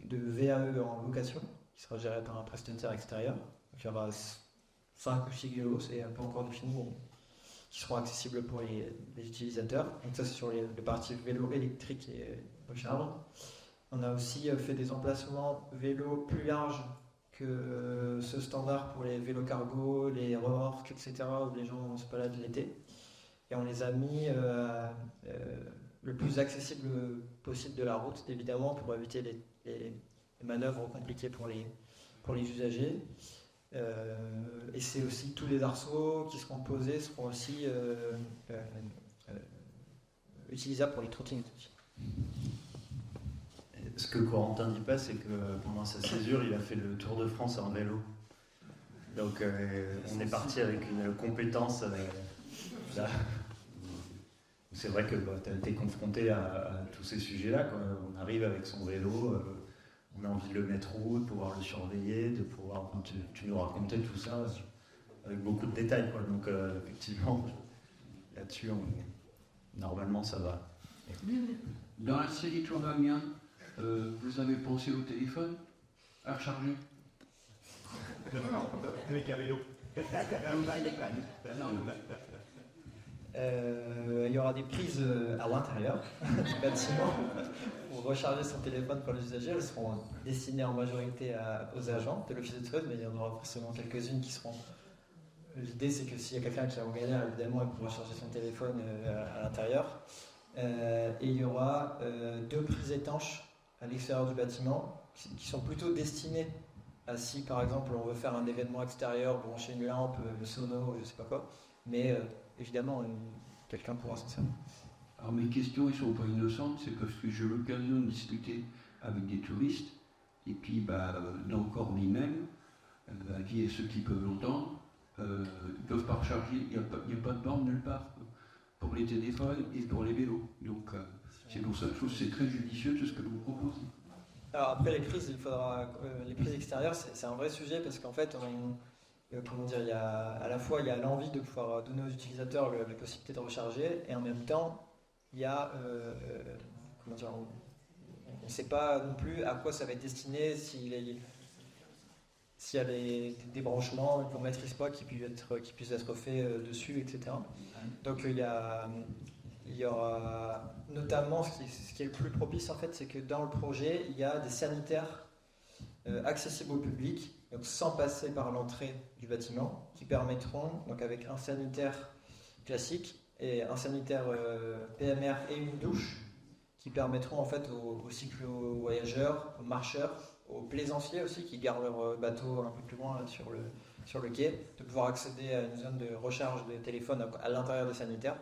S3: de VAE en location qui sera gérée par un prestataire extérieur. Donc il y aura 5 ou 6 vélos, c'est pas encore défini, mais qui seront accessibles pour les utilisateurs. Donc ça c'est sur le parti vélo électrique et recharge. On a aussi fait des emplacements vélos plus larges que ce standard pour les vélos cargo, les remorques, etc. où les gens se baladent l'été. Et on les a mis le plus accessible possible de la route, évidemment, pour éviter les manœuvres compliquées pour les usagers. Et c'est aussi tous les arceaux qui seront posés seront aussi utilisables pour les trottinettes.
S4: ce que Corentin dit pas, c'est que pendant sa césure, il a fait le Tour de France en vélo. Donc on est parti avec une compétence. Là. C'est vrai que tu as été confronté à tous ces sujets-là, quoi. On arrive avec son vélo, on a envie de le mettre où, de pouvoir le surveiller, de pouvoir. Tu nous racontais tout ça avec beaucoup de détails, quoi. Donc effectivement, là-dessus, normalement ça va.
S8: Dans la série Tour d'Amiens, vous avez pensé au téléphone à recharger?
S7: Avec un vélo.
S3: Il y aura des prises à l'intérieur du bâtiment pour recharger son téléphone pour les usagers. Elles seront destinées en majorité aux agents de l'office de tourisme, mais il y en aura forcément quelques-unes qui seront. L'idée, c'est que s'il y a quelqu'un qui a un galère, évidemment, il pourra charger son téléphone à l'intérieur. Et il y aura 2 prises étanches à l'extérieur du bâtiment qui sont plutôt destinées à si, par exemple, on veut faire un événement extérieur, brancher une lampe, le sono, je sais pas quoi. Mais évidemment, quelqu'un pourra s'en servir.
S8: Alors mes questions, elles sont pas innocentes, c'est parce que j'ai eu l'occasion de discuter avec des touristes, et puis dans Corny même, qui est ceux qui peuvent l'entendre, ils ne peuvent pas recharger, il n'y a pas de borne nulle part pour les téléphones et pour les vélos. Donc c'est pour ça que je trouve que c'est très judicieux tout ce que vous proposez.
S3: Alors après les prises, les prises extérieures, c'est un vrai sujet parce qu'en fait, comment dire, à la fois il y a l'envie de pouvoir donner aux utilisateurs la possibilité de recharger, et en même temps, il y a, comment dire, on ne sait pas non plus à quoi ça va être destiné, s'il y a des branchements, qu'on ne maîtrise pas, qui puissent être faits dessus, etc. Donc il y aura notamment, ce qui est le plus propice en fait, c'est que dans le projet, il y a des sanitaires accessibles au public, donc sans passer par l'entrée du bâtiment, qui permettront, donc avec un sanitaire classique et un sanitaire PMR et une douche, qui permettront en fait aux cyclo-voyageurs, aux marcheurs, aux plaisanciers aussi qui garent leur bateau un peu plus loin là, sur le quai, de pouvoir accéder à une zone de recharge de téléphone à l'intérieur des sanitaires.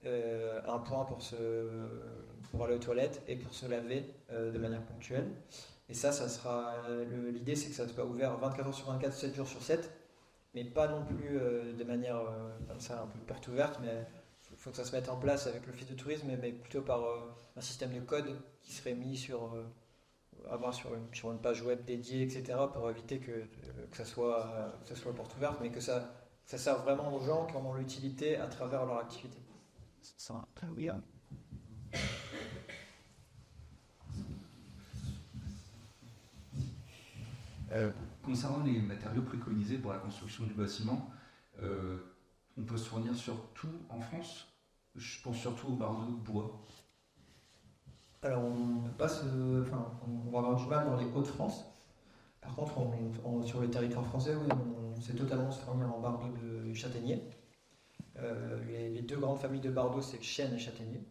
S3: Un point pour aller aux toilettes et pour se laver de manière ponctuelle. Et ça sera. L'idée, c'est que ça soit ouvert 24 heures sur 24, 7 jours sur 7, mais pas non plus de manière comme ça, un peu porte ouverte, mais il faut que ça se mette en place avec l'office de tourisme, mais plutôt par un système de code qui serait mis sur une page web dédiée, etc., pour éviter que ça soit porte ouverte, mais que ça serve vraiment aux gens qui en ont l'utilité à travers leur activité.
S6: Ça, oui.
S9: Concernant les matériaux préconisés pour la construction du bâtiment, on peut se fournir sur tout en France. Je pense surtout aux bardeaux de bois.
S3: Alors on va avoir du mal dans les Hauts-de-France. Par contre, sur le territoire français, oui, on sait totalement se fournir en bardeaux de châtaignier. Les 2 grandes familles de bardeaux, c'est chêne et châtaignier,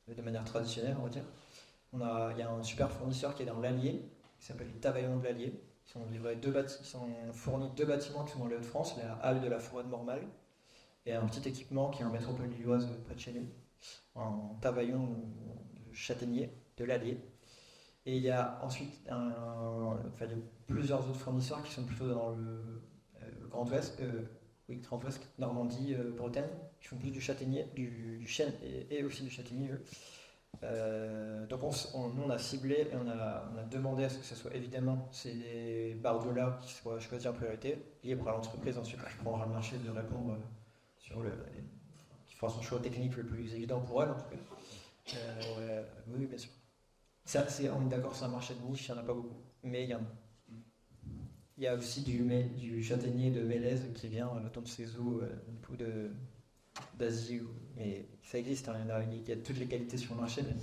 S3: de manière traditionnelle, on va dire. Il y a un super fournisseur qui est dans l'Allier, qui s'appelle les Tavaillons de l'Allier. Ils sont fournis 2 bâtiments qui sont dans les Hauts-de-France, la halle de la forêt de Mormal, et un petit équipement qui est en métropole lilloise près de chez nous, en Tavaillon de châtaignier de l'Allier. Et il y a ensuite plusieurs autres fournisseurs qui sont plutôt dans le Grand Ouest, Grand Ouest, Normandie, Bretagne, qui font plus du châtaignier, du chêne et aussi du châtaignier. Donc nous on a ciblé et on a demandé à ce que ce soit évidemment ces bardeaux-là qui soient choisis en priorité, libre à l'entreprise ensuite qui prendra le marché de répondre qui fera son choix technique le plus évident pour elle en tout cas. Oui, bien sûr. On est d'accord, c'est un marché de niche, il n'y en a pas beaucoup, mais il y en a. Il y a aussi du châtaignier de Mélèze qui vient dans ces eaux d'Asie, mais ça existe, hein, il y a toutes les qualités sur le marché. Mais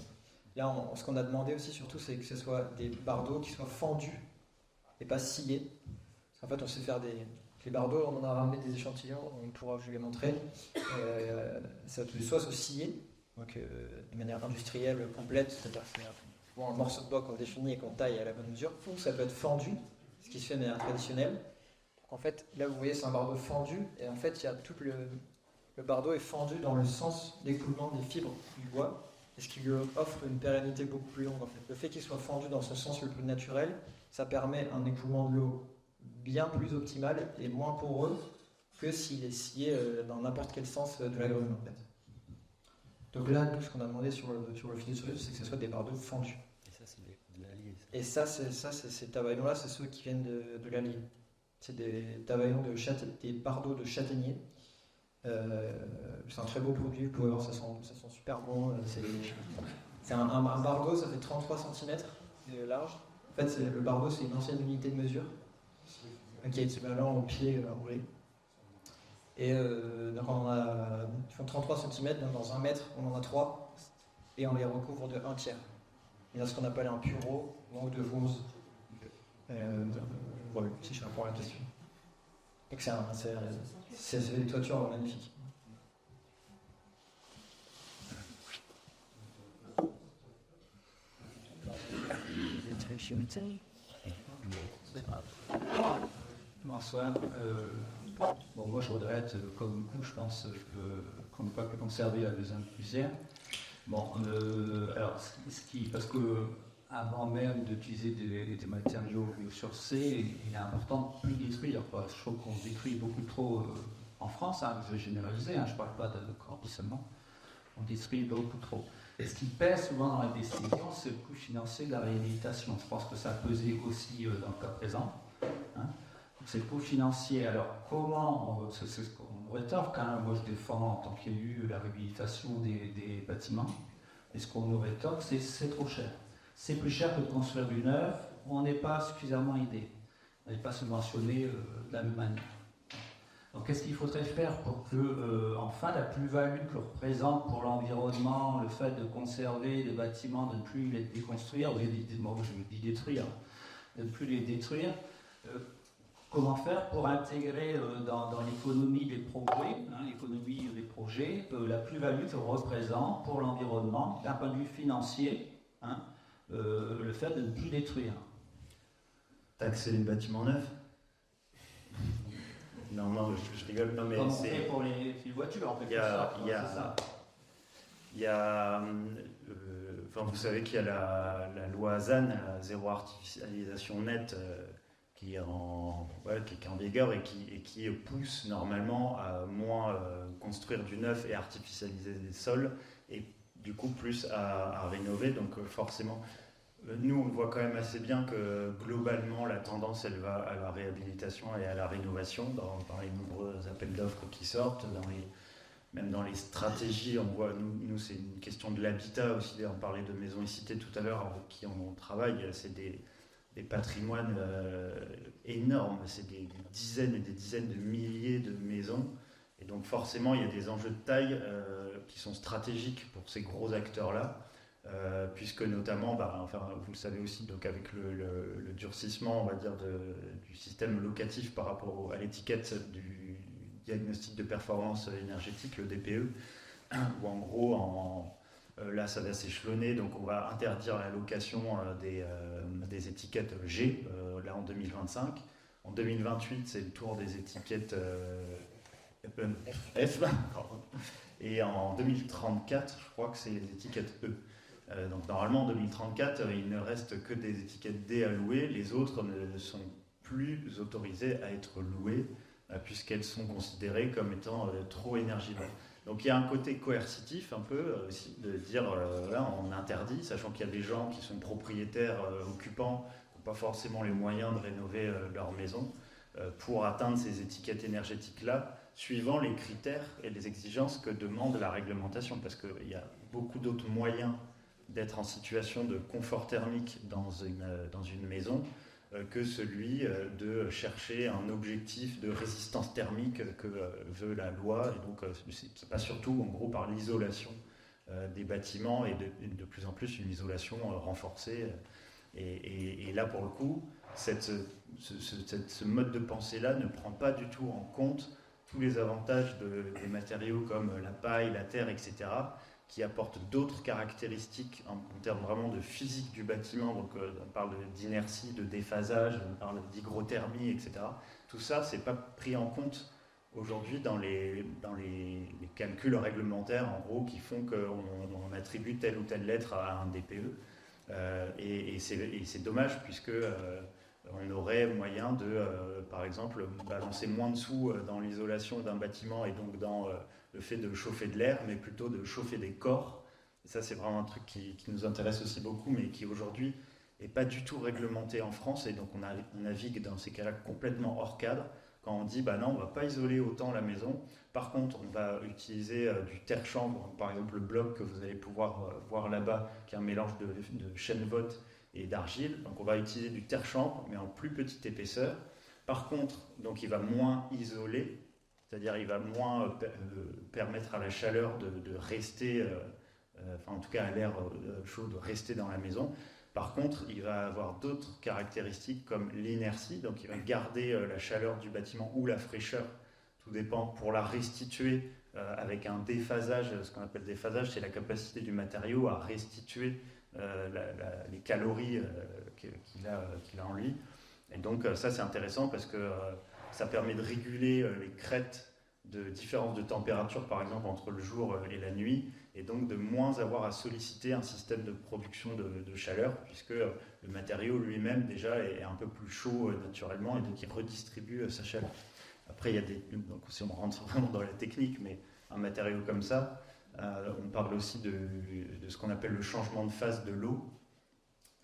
S3: là, ce qu'on a demandé aussi surtout, c'est que ce soit des bardeaux qui soient fendus et pas sciés. En fait, on sait faire les bardeaux, on en a ramené des échantillons, on pourra vous les montrer. Ça peut soit se scier, donc de manière industrielle complète, c'est-à-dire que c'est un morceau de bois qu'on définit et qu'on taille à la bonne mesure, ou ça peut être fendu, ce qui se fait de manière traditionnelle. Donc en fait, là vous voyez, c'est un bardeau fendu, et en fait, il y a tout le bardeau est fendu dans le sens d'écoulement des fibres du bois, et ce qui lui offre une pérennité beaucoup plus longue en fait. Le fait qu'il soit fendu dans ce sens le plus naturel, ça permet un écoulement de l'eau bien plus optimal et moins poreux que s'il est scié dans n'importe quel sens de la grue en fait. Donc là, nous, ce qu'on a demandé sur le fil de Soleil, c'est que ce soit des barres d'eau fendues.
S4: Et ça, c'est de l'Allier.
S3: Et ces tavaillons-là, c'est ceux qui viennent de l'Allier. C'est des tavaillons des barres d'eau de châtaignier. C'est un très beau produit, vous pouvez voir, ça sent super bon. C'est un bardeau, ça fait 33 cm de large. En fait, le bardeau, c'est une ancienne unité de mesure qui a été maintenant au pied roulé. Et donc ils font 33 cm, dans 1 mètre, on en a 3, et on les recouvre de 1/3. Il y a ce qu'on appelle un pureau, ou de bronze. Voilà, si je réponds à la question. Donc c'est des toitures magnifiques.
S9: Bonsoir. Bon, moi je regrette, comme vous, je pense qu'on ne peut pas conserver la deuxième cuisine. Bon, alors, parce que avant même d'utiliser des matériaux biosourcés, il est important de ne plus détruire. Je trouve qu'on détruit beaucoup trop en France, je vais généraliser, je ne parle pas de Corby seulement. On détruit beaucoup trop. Et ce qui pèse souvent dans la décision, c'est le coût financier de la réhabilitation. Je pense que ça a pesé aussi dans le cas présent. C'est le coût financier. Alors, comment, c'est ce qu'on rétorque, moi je défends en tant qu'élu la réhabilitation des bâtiments, et ce qu'on nous rétorque, c'est trop cher. C'est plus cher que de construire du neuf, on n'est pas suffisamment aidé. On n'est pas subventionné de la même manière. Donc, qu'est-ce qu'il faudrait faire pour que, enfin, la plus-value que représente pour l'environnement, le fait de conserver les bâtiments, de ne plus les déconstruire, je dis détruire, de ne plus les détruire, comment faire pour intégrer dans l'économie des projets, la plus-value que représente pour l'environnement, d'un point de vue financier, le fait de ne plus détruire.
S4: Taxer les bâtiments neufs? Non, je rigole. Non, mais
S9: comme on fait pour les voitures, en fait.
S4: Vous savez qu'il y a la loi ZAN, la zéro artificialisation nette, qui est en vigueur et qui pousse normalement à moins construire du neuf et artificialiser des sols, et du coup plus à rénover. Donc forcément, nous on voit quand même assez bien que globalement la tendance elle va à la réhabilitation et à la rénovation dans les nombreux appels d'offres qui sortent, même dans les stratégies. On voit, nous c'est une question de l'habitat aussi. On parlait de maisons et cités tout à l'heure avec qui on travaille. C'est des patrimoines énormes, c'est des dizaines et des dizaines de milliers de maisons, et donc forcément il y a des enjeux de taille qui sont stratégiques pour ces gros acteurs-là, puisque notamment, vous le savez aussi, donc avec le durcissement, on va dire, du système locatif par rapport à l'étiquette du diagnostic de performance énergétique, le DPE, où en gros, là, ça va s'échelonner, donc on va interdire la location des étiquettes G, là en 2025. En 2028, c'est le tour des étiquettes F, et en 2034, je crois que c'est les étiquettes E. Donc normalement, en 2034, il ne reste que des étiquettes D à louer, les autres ne sont plus autorisées à être louées, puisqu'elles sont considérées comme étant trop énergivores. Donc il y a un côté coercitif un peu aussi, de dire là on interdit, sachant qu'il y a des gens qui sont propriétaires, occupants, qui n'ont pas forcément les moyens de rénover leur maison, pour atteindre ces étiquettes énergétiques-là, suivant les critères et les exigences que demande la réglementation, parce qu'il y a beaucoup d'autres moyens d'être en situation de confort thermique dans une maison que celui de chercher un objectif de résistance thermique que veut la loi, et donc qui passe surtout en gros par l'isolation des bâtiments, et de plus en plus une isolation renforcée. Et là pour le coup, ce mode de pensée-là ne prend pas du tout en compte tous les avantages des matériaux comme la paille, la terre, etc., qui apportent d'autres caractéristiques en termes vraiment de physique du bâtiment. Donc on parle d'inertie, de déphasage, on parle d'hygrothermie, etc. Tout ça, c'est pas pris en compte aujourd'hui dans les calculs réglementaires, en gros, qui font qu'on attribue telle ou telle lettre à un DPE. Et c'est dommage puisque on aurait moyen de, par exemple, balancer moins de sous dans l'isolation d'un bâtiment et donc dans le fait de chauffer de l'air, mais plutôt de chauffer des corps. Et ça, c'est vraiment un truc qui nous intéresse aussi beaucoup, mais qui aujourd'hui n'est pas du tout réglementé en France. Et donc, on navigue dans ces cas-là complètement hors cadre. Quand on dit, bah non, on ne va pas isoler autant la maison. Par contre, on va utiliser du terre-chambre, par exemple le bloc que vous allez pouvoir voir là-bas, qui est un mélange de chêne-vote et d'argile. Donc on va utiliser du terre-chambre, mais en plus petite épaisseur. Par contre, donc il va moins isoler, c'est-à-dire il va moins permettre à la chaleur de rester, enfin en tout cas à l'air chaud de rester dans la maison. Par contre, il va avoir d'autres caractéristiques comme l'inertie, donc il va garder la chaleur du bâtiment ou la fraîcheur, tout dépend, pour la restituer avec un déphasage. Ce qu'on appelle déphasage, c'est la capacité du matériau à restituer les calories qu'il a en lui. Et donc ça c'est intéressant parce que ça permet de réguler les crêtes de différence de température, par exemple entre le jour et la nuit, et donc de moins avoir à solliciter un système de production de chaleur, puisque le matériau lui-même déjà est un peu plus chaud naturellement, et donc il redistribue sa chaleur. Après, il y a donc si on rentre vraiment dans la technique, mais un matériau comme ça, on parle aussi de ce qu'on appelle le changement de phase de l'eau.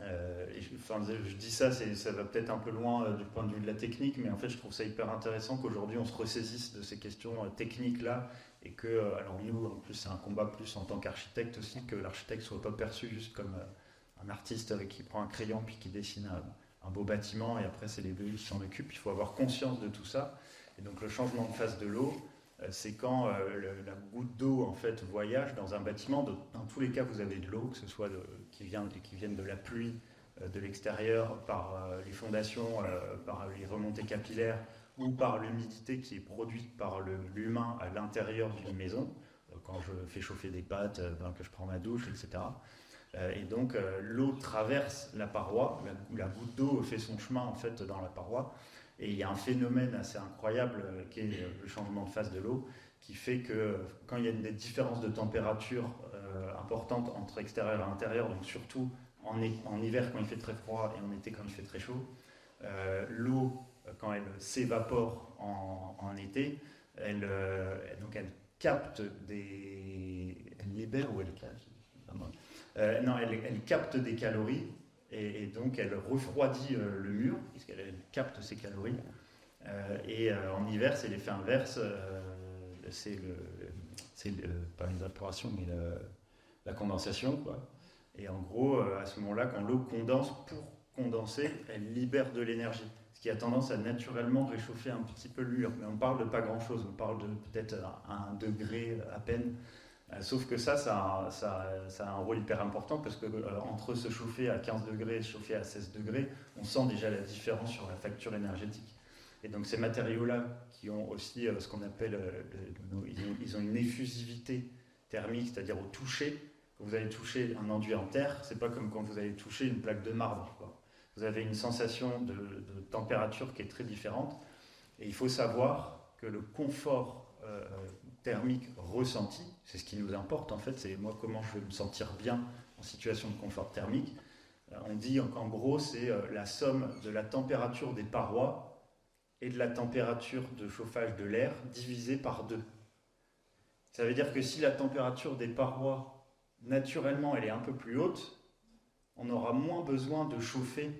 S4: Je dis ça, ça va peut-être un peu loin du point de vue de la technique, mais en fait je trouve ça hyper intéressant qu'aujourd'hui on se ressaisisse de ces questions techniques-là, et que, alors nous, en plus c'est un combat plus en tant qu'architecte aussi, que l'architecte ne soit pas perçu juste comme un artiste qui prend un crayon puis qui dessine un beau bâtiment, et après c'est les BU qui s'en occupent. Il faut avoir conscience de tout ça. Et donc le changement de phase de l'eau, c'est quand la goutte d'eau en fait voyage dans un bâtiment. Dans tous les cas, vous avez de l'eau, que ce soit qui vienne de la pluie, de l'extérieur, par les fondations, par les remontées capillaires, ou par l'humidité qui est produite par l'humain à l'intérieur d'une maison, quand je fais chauffer des pâtes, que je prends ma douche, etc. Et donc l'eau traverse la paroi, la goutte d'eau fait son chemin en fait dans la paroi. Et il y a un phénomène assez incroyable qui est le changement de phase de l'eau, qui fait que quand il y a des différences de température importantes entre extérieur et intérieur, donc surtout en hiver quand il fait très froid et en été quand il fait très chaud, l'eau, quand elle s'évapore en été, elle capte elle libère ou elle capte elle capte des calories. Et donc elle refroidit le mur, puisqu'elle capte ses calories. En hiver, c'est l'effet inverse, c'est pas l'évaporation, mais la condensation, quoi. Et en gros, à ce moment-là, quand l'eau condense, pour condenser, elle libère de l'énergie, ce qui a tendance à naturellement réchauffer un petit peu le mur. Mais on parle de pas grand-chose, on parle de peut-être 1 degré à peine. Sauf que ça a un rôle hyper important, parce que entre se chauffer à 15 degrés et se chauffer à 16 degrés, on sent déjà la différence sur la facture énergétique. Et donc ces matériaux-là, qui ont aussi ce qu'on appelle, ils ont une effusivité thermique, c'est-à-dire au toucher. Quand vous allez toucher un enduit en terre, c'est pas comme quand vous allez toucher une plaque de marbre, quoi. Vous avez une sensation de température qui est très différente. Et il faut savoir que le confort thermique ressenti, c'est ce qui nous importe en fait, c'est moi comment je vais me sentir bien en situation de confort thermique. On dit en gros c'est la somme de la température des parois et de la température de chauffage de l'air divisée par 2. Ça veut dire que si la température des parois naturellement elle est un peu plus haute, on aura moins besoin de chauffer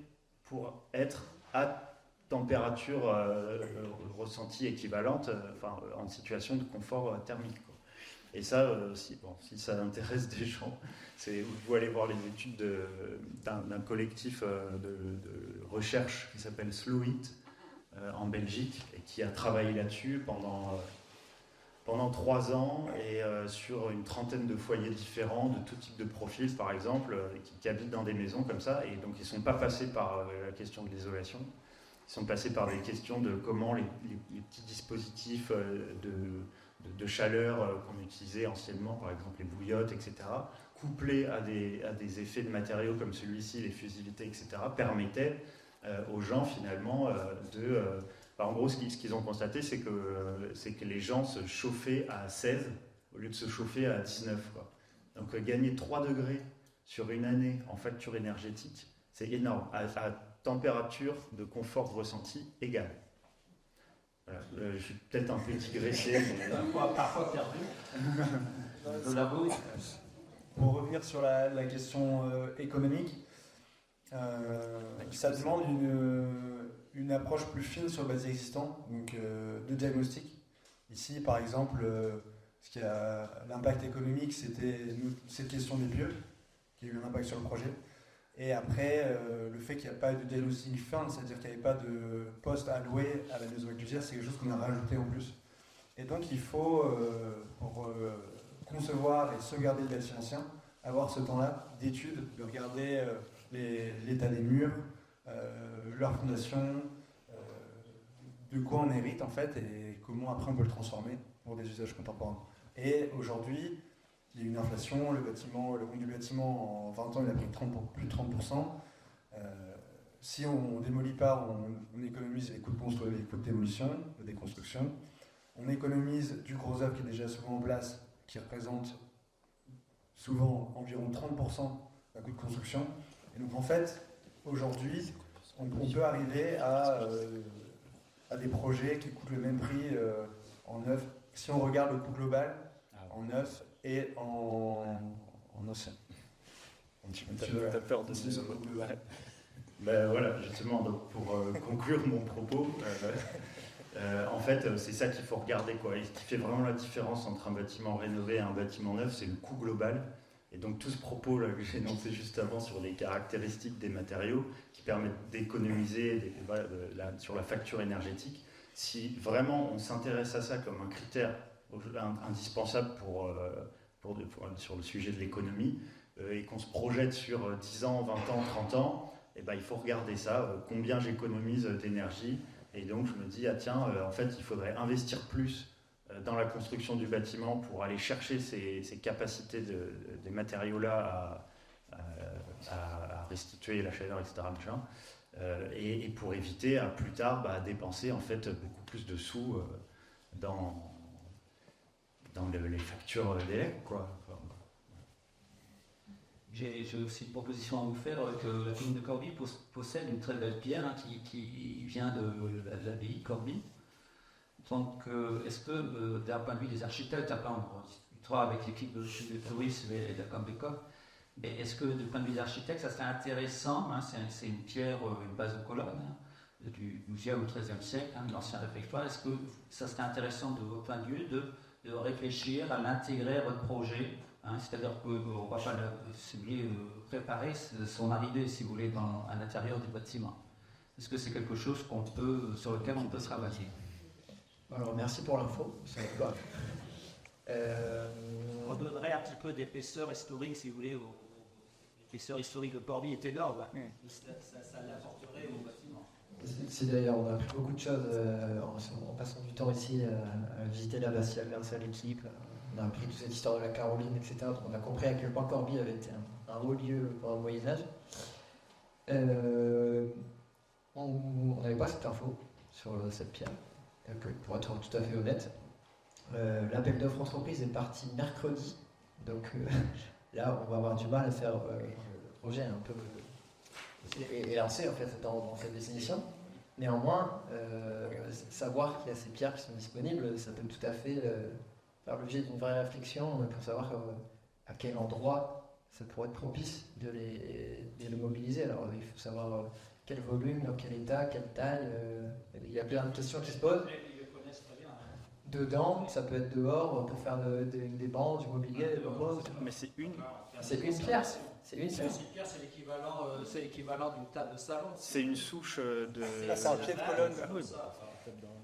S4: pour être à température ressentie équivalente, en situation de confort thermique, quoi. Et ça, si ça intéresse des gens, vous allez voir les études d'un collectif de recherche qui s'appelle Slow It en Belgique, et qui a travaillé là-dessus pendant 3 ans, et sur une trentaine de foyers différents, de tout type de profils, par exemple, qui habitent dans des maisons comme ça, et donc ils ne sont pas passés par la question de l'isolation. Ils sont passés par des questions de comment les petits dispositifs de chaleur qu'on utilisait anciennement, par exemple les bouillottes, etc., couplés à des effets de matériaux comme celui-ci, l'effusivité, etc., permettaient aux gens finalement Enfin, en gros, ce qu'ils ont constaté, c'est que les gens se chauffaient à 16 au lieu de se chauffer à 19, quoi. Donc gagner 3 degrés sur une année en facture énergétique, c'est énorme, à température de confort ressenti égale. Voilà. Je suis peut-être un peu digressé. Mais...
S9: Parfois perdu. Je l'avoue.
S10: Pour revenir sur la question économique, ça demande une approche plus fine sur le base existant, donc de diagnostic. Ici, par exemple, ce qui a l'impact économique, c'était cette question des pieux, qui a eu un impact sur le projet. Et après, le fait qu'il n'y a pas de diagnostic fund, c'est-à-dire qu'il n'y avait pas de poste alloué à la maison inclusive, c'est quelque chose qu'on a rajouté en plus. Et donc, il faut, pour concevoir et sauvegarder le bâtiment ancien, avoir ce temps-là d'étude, de regarder l'état des murs, leur fondation, de quoi on hérite en fait, et comment après on peut le transformer pour des usages contemporains. Et aujourd'hui, il y a une inflation, le coût du bâtiment en 20 ans il a pris plus de 30%. Si on ne démolit pas, on économise les coûts de démolition, de déconstruction. On économise du gros œuvre qui est déjà souvent en place, qui représente souvent environ 30% d'un coût de construction. Et donc en fait, aujourd'hui, on peut arriver à des projets qui coûtent le même prix en neuf. Si on regarde le coût global en neuf et en ancien.
S4: T'as peur de ce coût global. Ben voilà, justement, donc pour conclure mon propos, en fait, c'est ça qu'il faut regarder, quoi. Et ce qui fait vraiment la différence entre un bâtiment rénové et un bâtiment neuf, c'est le coût global. Et donc tout ce propos là, que j'ai énoncé juste avant sur les caractéristiques des matériaux qui permettent d'économiser sur la facture énergétique, si vraiment on s'intéresse à ça comme un critère indispensable sur le sujet de l'économie et qu'on se projette sur 10 ans, 20 ans, 30 ans, et ben, il faut regarder ça, combien j'économise d'énergie. Et donc je me dis, ah tiens, en fait il faudrait investir plus dans la construction du bâtiment pour aller chercher ces capacités des matériaux-là à restituer la chaleur, etc. Et pour éviter à plus tard dépenser en fait beaucoup plus de sous dans les factures d'élèves, quoi.
S9: J'ai aussi une proposition à vous faire. Que la commune de Corbie possède une très belle pierre qui vient de l'abbaye de Corbie. Donc, est-ce que, d'un point de vue des architectes, après on discutera avec l'équipe de tourisme et de la Cambécoq, mais est-ce que, du point de vue des architectes, ça serait intéressant, c'est une pierre, une base de colonne du XIIe ou XIIIe siècle, l'ancien réfectoire, est-ce que ça serait intéressant, de votre point de vue, de réfléchir à l'intégrer à votre projet, c'est-à-dire qu'on ne va pas, si vous voulez, préparer son arrivée, si vous voulez, à l'intérieur du bâtiment. Est-ce que c'est quelque chose sur lequel on peut travailler?
S3: Alors merci pour l'info.
S6: On donnerait un petit peu d'épaisseur historique, si vous voulez, l'épaisseur historique de Corbie est énorme. Ça l'apporterait au bâtiment.
S3: C'est d'ailleurs, on a appris beaucoup de choses en passant du temps ici à visiter l'abbatiale grâce à l'équipe. On a appris toute cette histoire de la Caroline, etc. Donc on a compris à quel point Corbie avait été un haut lieu pendant le Moyen-Âge. On n'avait pas cette info sur cette pierre. Pour être tout à fait honnête, l'appel d'offres entreprise est parti mercredi, donc là on va avoir du mal à faire le projet un peu et lancer en fait dans cette définition. Néanmoins, savoir qu'il y a ces pierres qui sont disponibles, ça peut tout à fait faire l'objet d'une vraie réflexion pour savoir à quel endroit ça pourrait être propice de les mobiliser. Alors il faut savoir quel volume, dans quel état, quelle taille. Il y a plein de questions qui se posent. Dedans, ça peut être dehors pour faire des bancs, du mobilier.
S4: Mais c'est une
S3: pierre. C'est une
S6: pierre, c'est l'équivalent d'une table de salon.
S4: C'est une souche de.
S10: Là, c'est un pied de colonne.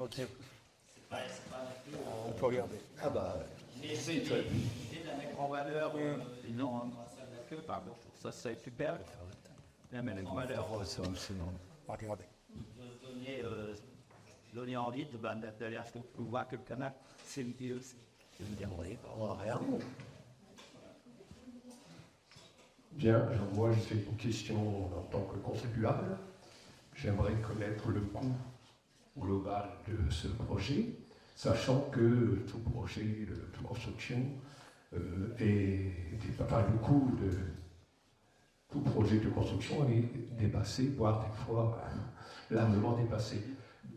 S10: Ok. On peut regarder.
S3: Ah bah.
S6: L'idée de la mettre en valeur, non en salle d'accueil, pardon. Ça c'est super. La mettre en valeur.
S10: Regardez.
S6: Donner envie d'aller voir que le canal, c'est une idée aussi.
S3: Rien.
S8: Bien, moi j'ai une question en tant que contribuable. J'aimerais connaître le coût global de ce projet, sachant que tout projet de construction le coût de tout projet de construction est dépassé, voire des fois largement dépassé.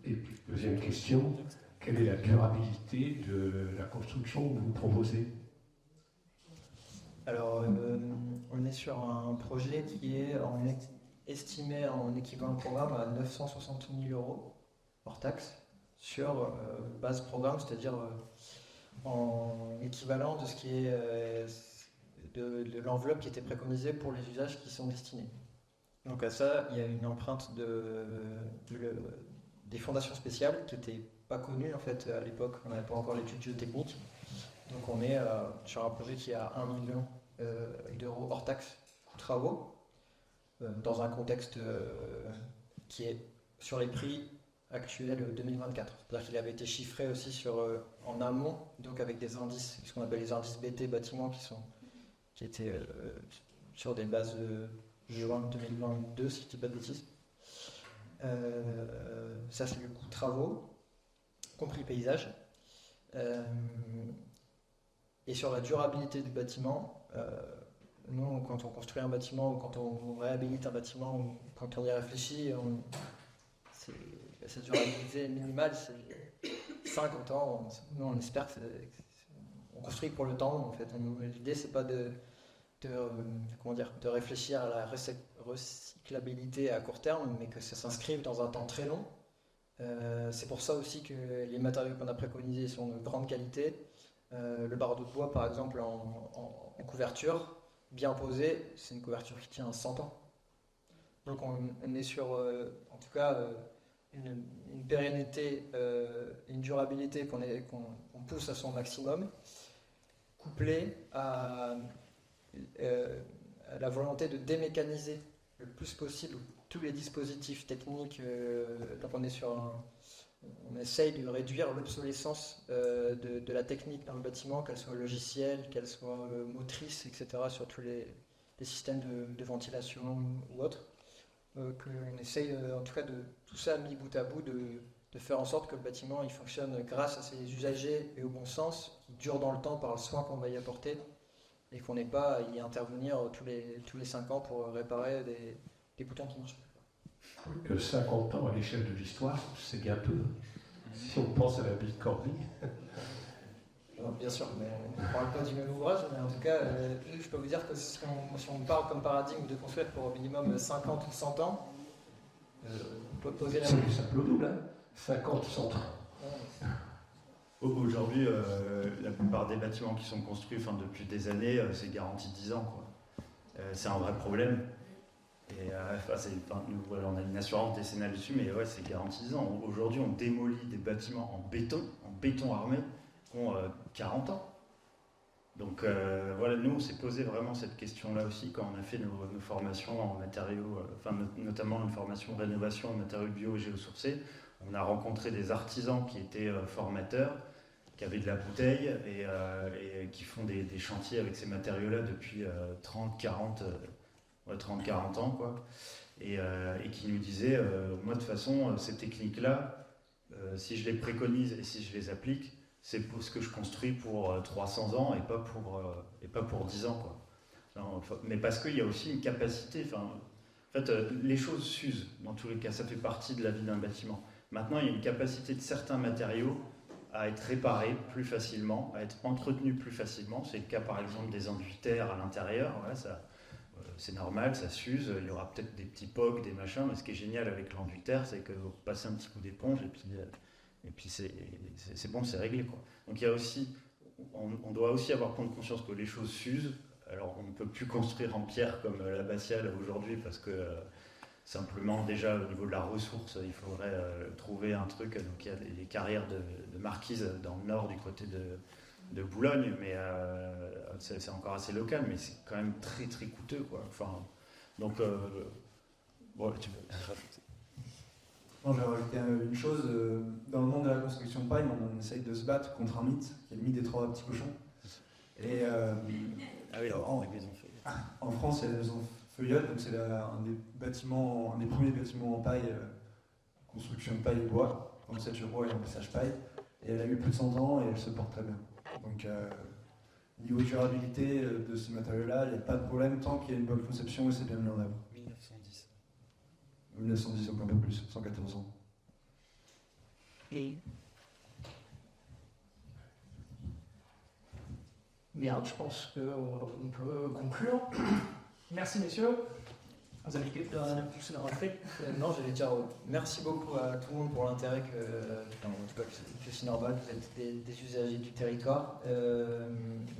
S8: Et puis, deuxième question, quelle est la durabilité de la construction que vous proposez?
S3: Alors, on est sur un projet qui est estimé en équivalent programme à 960 000 € hors taxe sur base programme, c'est-à-dire en équivalent de ce qui est de l'enveloppe qui était préconisée pour les usages qui sont destinés. Donc à ça, il y a une empreinte des fondations spéciales qui n'étaient pas connues en fait à l'époque, on n'avait pas encore l'étude géotechnique. Donc on est sur un projet qui a 1 million d'euros hors taxe, coûts travaux, dans un contexte qui est sur les prix actuels 2024. C'est-à-dire qu'il avait été chiffré aussi en amont, donc avec des indices, ce qu'on appelle les indices BT bâtiments qui étaient sur des bases juin 2022, si je ne dis pas de bêtises. Ça c'est le coût travaux, compris paysage. Et sur la durabilité du bâtiment, nous, quand on construit un bâtiment ou quand on réhabilite un bâtiment ou quand on y réfléchit, sa durabilité minimale, c'est 50 ans. Nous, on espère qu'on construit pour le temps. En fait, l'idée, c'est pas de réfléchir à la recyclabilité à court terme, mais que ça s'inscrive dans un temps très long. C'est pour ça aussi que les matériaux qu'on a préconisés sont de grande qualité. Le bardeau de bois, par exemple, en couverture, bien posé, c'est une couverture qui tient 100 ans. Donc on est sur, en tout cas, une pérennité, une durabilité qu'on pousse à son maximum, couplée à la volonté de démécaniser le plus possible tous les dispositifs techniques. Donc on essaye de réduire l'obsolescence de la technique dans le bâtiment, qu'elle soit logicielle, qu'elle soit motrice, etc., sur tous les systèmes de ventilation ou autres. Qu'on essaye, en tout cas, de tout ça mis bout à bout, de faire en sorte que le bâtiment il fonctionne grâce à ses usagers et au bon sens, qui dure dans le temps par le soin qu'on va y apporter, et qu'on n'ait pas à y intervenir tous les 5 ans pour réparer des boutons qui marchent.
S8: Que 50 ans à l'échelle de l'histoire, c'est bientôt. Si on pense à la vie de Corby.
S3: Bien sûr, mais on ne parle pas du même ouvrage, mais en tout cas, je peux vous dire que si on parle comme paradigme de construire pour au minimum 50 ou 100 ans, on peut poser la
S8: question. C'est simple au double, hein 50 ou 100 ans.
S4: Aujourd'hui, la plupart des bâtiments qui sont construits depuis des années, c'est garanti 10 ans. Quoi. C'est un vrai problème. Et nous, voilà, on a une assurance décennale dessus, mais ouais, c'est garanti 10 ans. Aujourd'hui, on démolit des bâtiments en béton armé, qui ont 40 ans. Donc voilà, nous, on s'est posé vraiment cette question-là aussi quand on a fait nos formations en matériaux, notamment une formation de rénovation en matériaux bio et géosourcés. On a rencontré des artisans qui étaient formateurs, qui avaient de la bouteille et qui font des chantiers avec ces matériaux-là depuis 30-40 ans, quoi. Et qui nous disaient, moi de toute façon, ces techniques-là, si je les préconise et si je les applique, c'est pour ce que je construis pour 300 ans et pas pour 10 ans, quoi. Non, mais parce qu'il y a aussi une capacité, les choses s'usent, dans tous les cas, ça fait partie de la vie d'un bâtiment. Maintenant, il y a une capacité de certains matériaux à être réparés plus facilement, à être entretenus plus facilement. C'est le cas, par exemple, des enduits terre à l'intérieur. Voilà, c'est normal, ça s'use. Il y aura peut-être des petits pocs, des machins, mais ce qui est génial avec l'enduit terre, c'est que vous passez un petit coup d'éponge et puis c'est bon, c'est réglé, quoi. Donc il y a aussi, on doit aussi avoir prendre conscience que les choses s'usent. Alors on ne peut plus construire en pierre comme l'abbatiale aujourd'hui parce que simplement déjà au niveau de la ressource, il faudrait trouver un truc. Donc il y a les carrières de marquise dans le nord du côté de Boulogne, mais c'est encore assez local, mais c'est quand même très très coûteux, quoi. Donc bon, tu peux rajouter.
S10: Non, j'ai rajouté une chose. Dans le monde de la construction de paille, on essaye de se battre contre un mythe, qui est le mythe des 3 petits cochons. Et en France, il y a la maison Feuillotte, donc c'est un des premiers bâtiments en paille, construction de paille et bois, 37 euros et un message paille. Et elle a eu plus de 100 ans et elle se porte très bien. Donc, niveau durabilité de ce matériau-là, il n'y a pas de problème tant qu'il y a une bonne conception et c'est bien mis en œuvre.
S4: 1910.
S10: 1910, donc un peu plus, 114 ans.
S2: Et bien, je pense qu'on peut conclure. Merci messieurs. Vous avez quelque chose à rajouter?
S3: Non, j'allais dire merci beaucoup à tout le monde pour l'intérêt que Sinorval, vous êtes des usagers du territoire.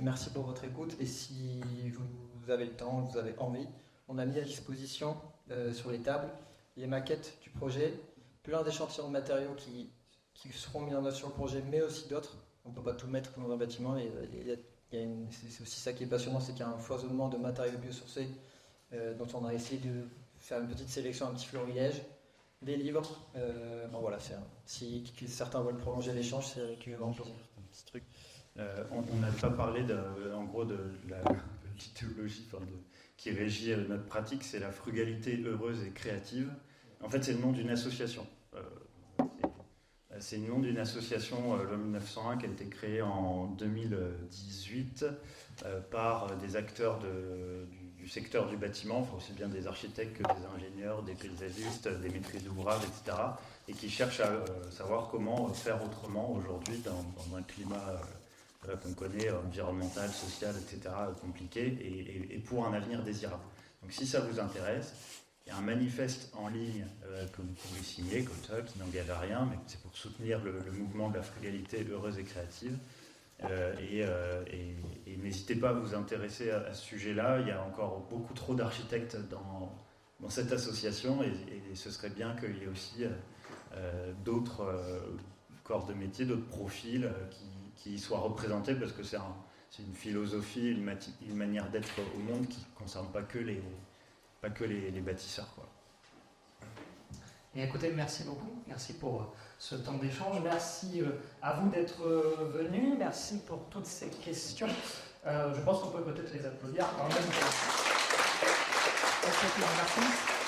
S3: Merci pour votre écoute et si vous avez le temps, vous avez envie, on a mis à disposition sur les tables les maquettes du projet, plein d'échantillons de matériaux qui seront mis en œuvre sur le projet, mais aussi d'autres. On ne peut pas tout mettre dans un bâtiment. C'est aussi ça qui est passionnant, c'est qu'il y a un foisonnement de matériaux biosourcés dont on a essayé de faire une petite sélection, un petit florilège, des livres. Voilà, si certains veulent prolonger l'échange, c'est avec grand plaisir.
S4: Un petit truc. On n'a pas parlé en gros de l'idéologie qui régit notre pratique, c'est la frugalité heureuse et créative. En fait, c'est le nom d'une association. C'est le nom d'une association, l'Homme 1901, qui a été créée en 2018 par des acteurs du secteur du bâtiment, enfin aussi bien des architectes que des ingénieurs, des paysagistes, des maîtrises d'ouvrage, etc. Et qui cherchent à savoir comment faire autrement aujourd'hui dans un climat qu'on connaît, environnemental, social, etc., compliqué, et pour un avenir désirable. Donc si ça vous intéresse, il y a un manifeste en ligne que vous pouvez signer, comme ça, qui n'engage à rien, mais c'est pour soutenir le mouvement de la frugalité heureuse et créative. Et n'hésitez pas à vous intéresser à ce sujet-là. Il y a encore beaucoup trop d'architectes dans cette association, et ce serait bien qu'il y ait aussi d'autres corps de métier, d'autres profils qui soient représentés, parce que c'est une philosophie, une manière d'être au monde qui ne concerne pas que les bâtisseurs, quoi.
S2: Et écoutez, merci beaucoup. Merci pour ce temps d'échange. Merci à vous d'être venus. Merci pour toutes ces questions. Je pense qu'on peut peut-être les applaudir quand même. Merci.